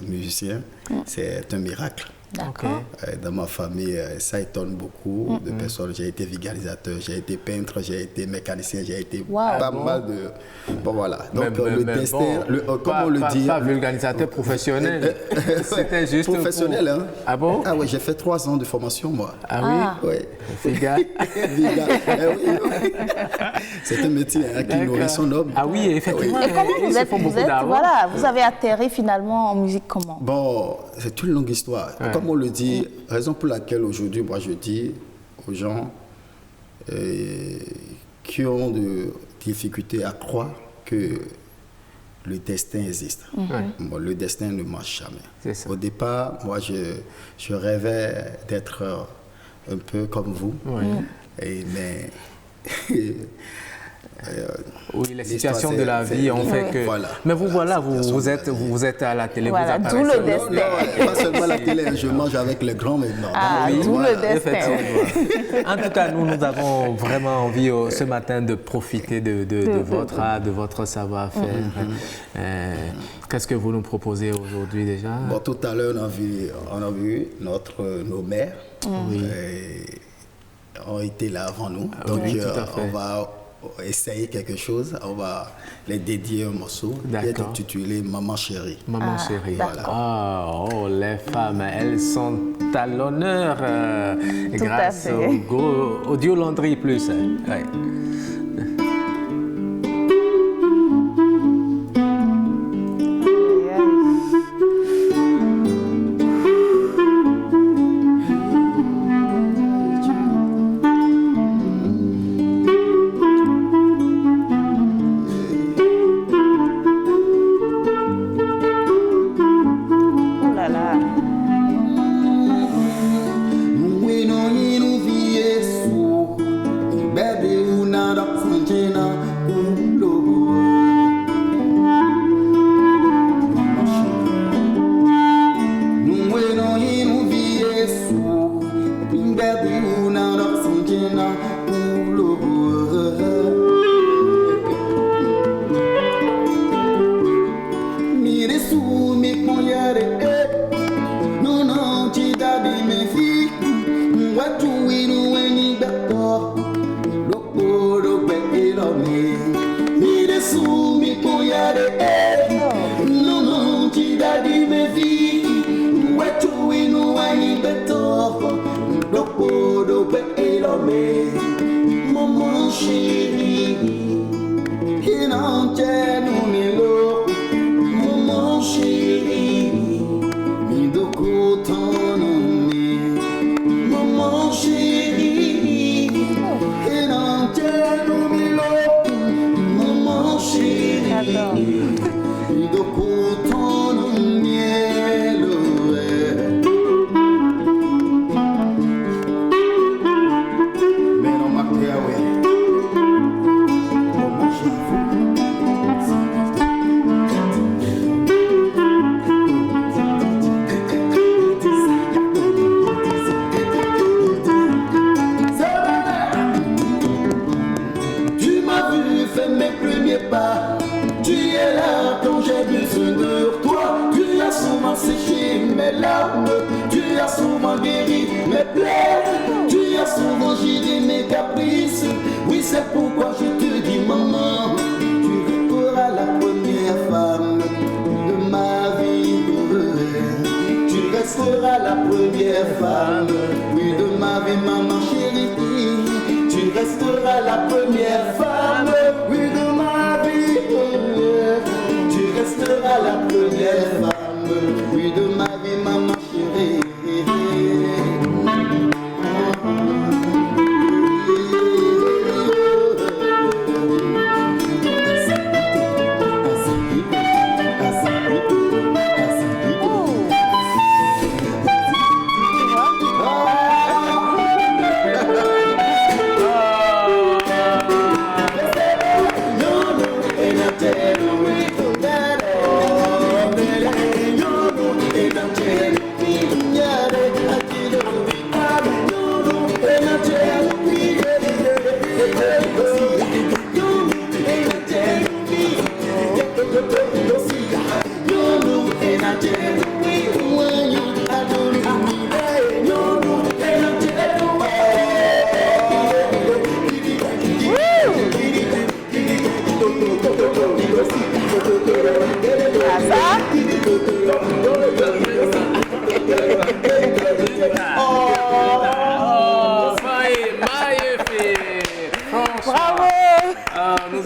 musicien. C'est un miracle. D'accord. Dans ma famille, ça étonne beaucoup de personnes. J'ai été vulgarisateur, j'ai été peintre, j'ai été mécanicien, j'ai été pas mal de... Bon, voilà. Donc, le destin, comme on le dit... Pas vulgarisateur professionnel. C'était juste professionnel, hein. Ah bon? Ah oui, j'ai fait 3 ans de formation, moi. Ah oui? Oui. C'est un métier qui nourrit son homme. Ah oui, effectivement. Et comment vous avez atterri finalement en musique comment? Bon, c'est une longue histoire. Comme on le dit, raison pour laquelle aujourd'hui, moi je dis aux gens qui ont de difficultés à croire que le destin existe. Bon, le destin ne marche jamais. Au départ, moi je rêvais d'être un peu comme vous. Mais oui, les situations de la vie ont fait que... Voilà. Mais vous voilà, vous êtes à la télé, voilà, vous apparaissez. D'où le destin. Non, pas seulement la télé, je mange avec les grands maintenant. D'où le destin. En tout cas, nous avons vraiment envie ce matin de profiter de votre art, de votre savoir-faire. Qu'est-ce que vous nous proposez aujourd'hui déjà? Bon, tout à l'heure, on a vu nos mères ont été là avant nous. Donc, on va essayer quelque chose. On va les dédier un morceau qui est intitulé Maman Chérie. Maman Chérie. Voilà. Oh, les femmes, elles sont à l'honneur grâce au Audio Landry Plus. Ouais.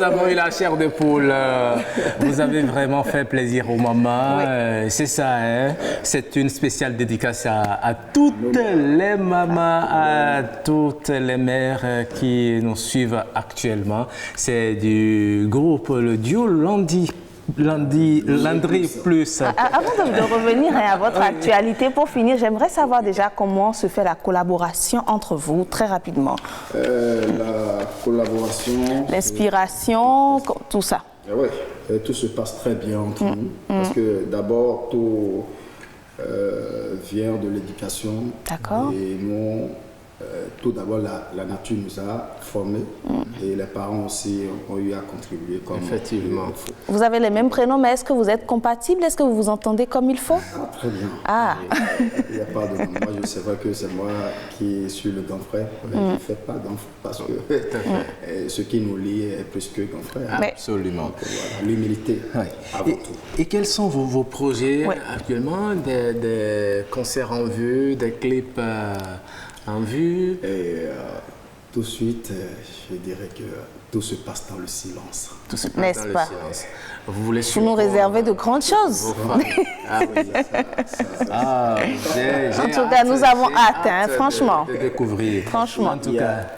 avons eu la chair de poule. Vous avez vraiment fait plaisir aux mamans. Oui. C'est ça, hein? C'est une spéciale dédicace à toutes les mamans, à toutes les mères qui nous suivent actuellement. C'est du groupe, le duo Landry Plus. Avant de revenir à votre actualité, pour finir, j'aimerais savoir déjà comment se fait la collaboration entre vous, très rapidement. La collaboration... L'inspiration, tout ça. Oui, tout se passe très bien entre nous. Parce que d'abord, tout vient de l'éducation. D'accord. Et nous... tout d'abord, la nature nous a formés et les parents aussi ont eu à contribuer. Effectivement. Vous avez les mêmes prénoms, mais est-ce que vous êtes compatibles? Est-ce que vous vous entendez comme il faut? Très bien. Ah. Il n'y a pas de... Moi, je sais pas que c'est moi qui suis le grand frère. Je ne fais pas d'enfant parce que ce qui nous lie est plus que grand frère. Absolument. Voilà, l'humilité avant tout. Et quels sont vos projets actuellement? Des concerts en vue, des clips en vue? Et tout de suite, je dirais que tout se passe dans le silence. Tout se passe dans le silence. Vous voulez nous réserver de grandes choses. Ah oui, en tout cas, nous avons hâte, franchement. De découvrir. Franchement.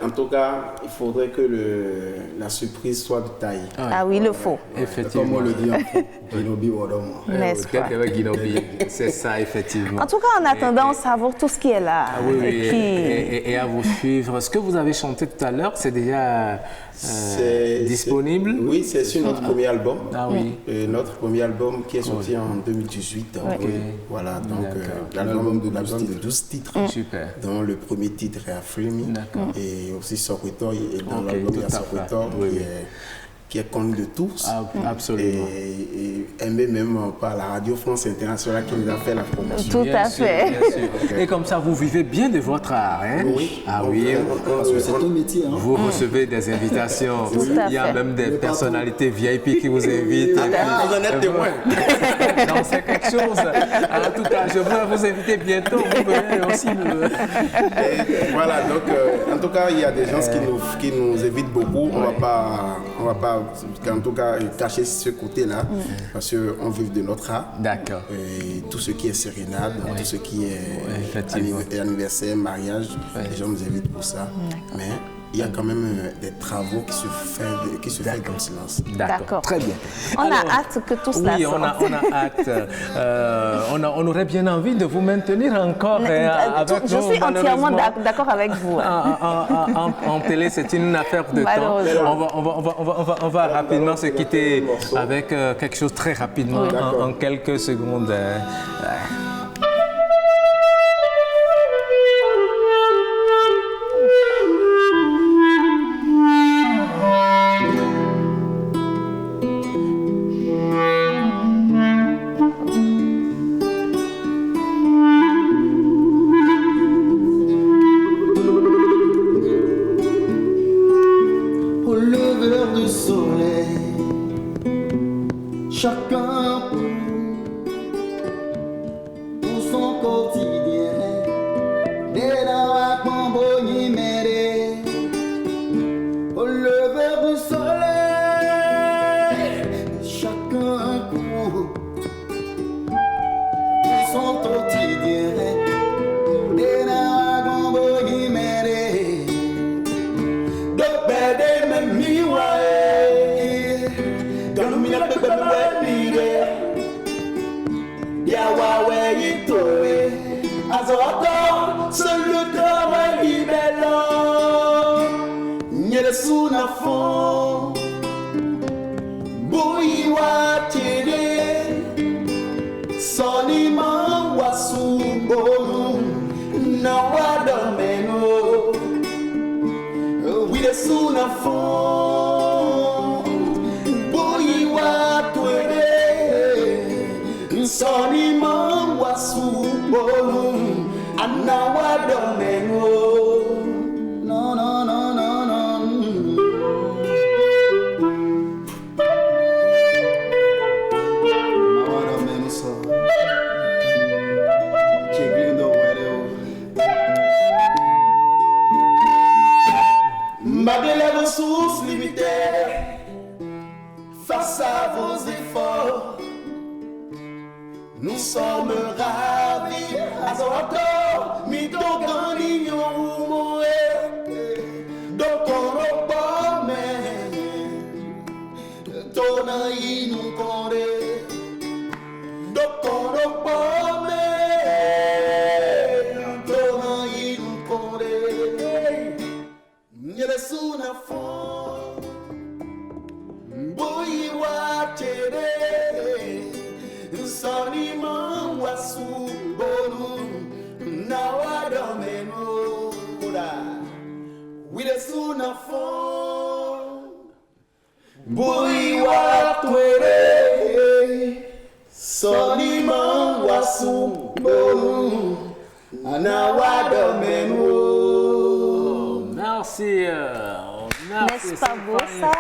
En tout cas, il faudrait que la surprise soit de taille. Ah oui, il le faut. Effectivement. Comme on le dit en fait, Guinobi Wadoma. N'est-ce pas? C'est ça, effectivement. En tout cas, en attendant, on savoure tout ce qui est là. Et à vous suivre. Ce que vous avez chanté tout à l'heure, c'est déjà disponible? Oui, c'est sur notre premier album. Ah oui. Notre premier album qui est sorti en 2018. Voilà, donc l'album de 12 titres. Super. Dont le premier titre est Afrimi. Et aussi Sokoto. Et dans l'album, il y a Sokoto qui est connu de tous. Absolument. Et aimé même par la Radio France Internationale qui nous a fait la promotion. Tout à fait. Bien sûr. Et comme ça, vous vivez bien de votre art, hein? Oui. Ah oui. Parce que c'est un métier. Hein. Vous recevez des invitations. Il y a même des personnalités VIP qui vous invitent. Vous en êtes témoin. Non, c'est quelque chose. En tout cas, je voudrais vous inviter bientôt. Vous venez aussi Voilà, donc en tout cas, il y a des gens qui nous invitent beaucoup. On va pas en tout cas cacher ce côté-là parce qu'on vit de notre art. D'accord. Et tout ce qui est sérénade, tout ce qui est anniversaire, mariage, les gens nous invitent pour ça. Mais il y a quand même des travaux qui se font dans le silence. D'accord. Très bien. On a hâte que tout cela sorte. Oui, on a hâte. On aurait bien envie de vous maintenir encore avec nous. Je suis entièrement d'accord avec vous. En télé, c'est une affaire de temps. On va rapidement se quitter avec quelque chose très rapidement, en quelques secondes. Chacun pour son quotidien, des dawa comboyi méré, au lever du soleil, chacun pour son quotidien, des dawa comboyi méré, de bébé me miwae, dans le milieu de bébé. Yawawe itoe azoto soluto libelo nyele suna fon buiwa tire solima wasumbo na wadomeno wile suna fon buiwa tire Soni mangwa supolum anawa domengo no no no no no mawa domengo so cheglindo wereo mbagele ressources limitées face à vos efforts. Nous sommes ravis. Azoto, mito ganignon ou moe. Dokoro bome. Tona inu kore. Dokoro bome. Tona inu kore. Nyele suna fon. Boy wa chere. Soni man wasu bonu na wado meno kura wile suna fon bui wa twere soni man wasu bonu na wado meno. Merci. N'est-ce pas beau ça?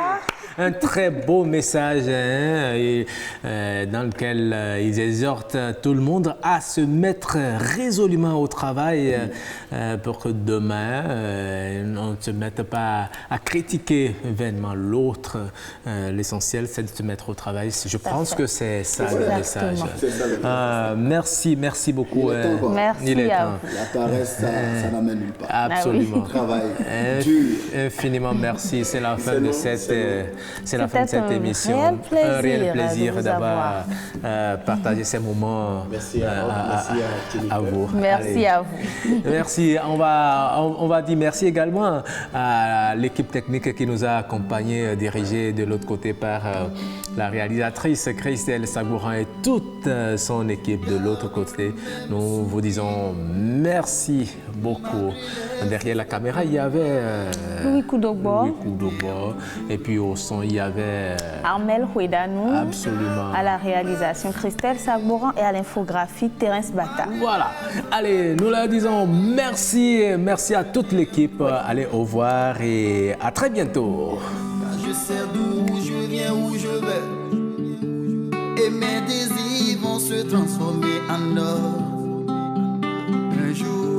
Un très beau message dans lequel ils exhortent tout le monde à se mettre résolument au travail pour que demain on ne se mette pas à critiquer vainement l'autre. L'essentiel, c'est de se mettre au travail. Je pense que c'est ça le message. Merci beaucoup. Merci à vous. La paresse, ça n'amène nulle part. Absolument. Travail infiniment merci. C'est la fin de cette... C'est la fin de cette émission. Un réel plaisir d'avoir partagé ces moments à vous. Merci à vous. Merci. On va dire merci également à l'équipe technique qui nous a accompagnés, dirigée de l'autre côté par la réalisatrice Christelle Sagouran et toute son équipe de l'autre côté. Nous vous disons merci beaucoup. Derrière la caméra, il y avait Louis Koudogbo. Et puis au son, il y avait Armel Houedanou. Absolument. À la réalisation, Christelle Sagouran et à l'infographie, Terence Bata. Voilà. Allez, nous leur disons merci. Merci à toute l'équipe. Allez, au revoir et à très bientôt. Je sais d'où je viens, où je vais. Et mes désirs vont se transformer en or. Un jour.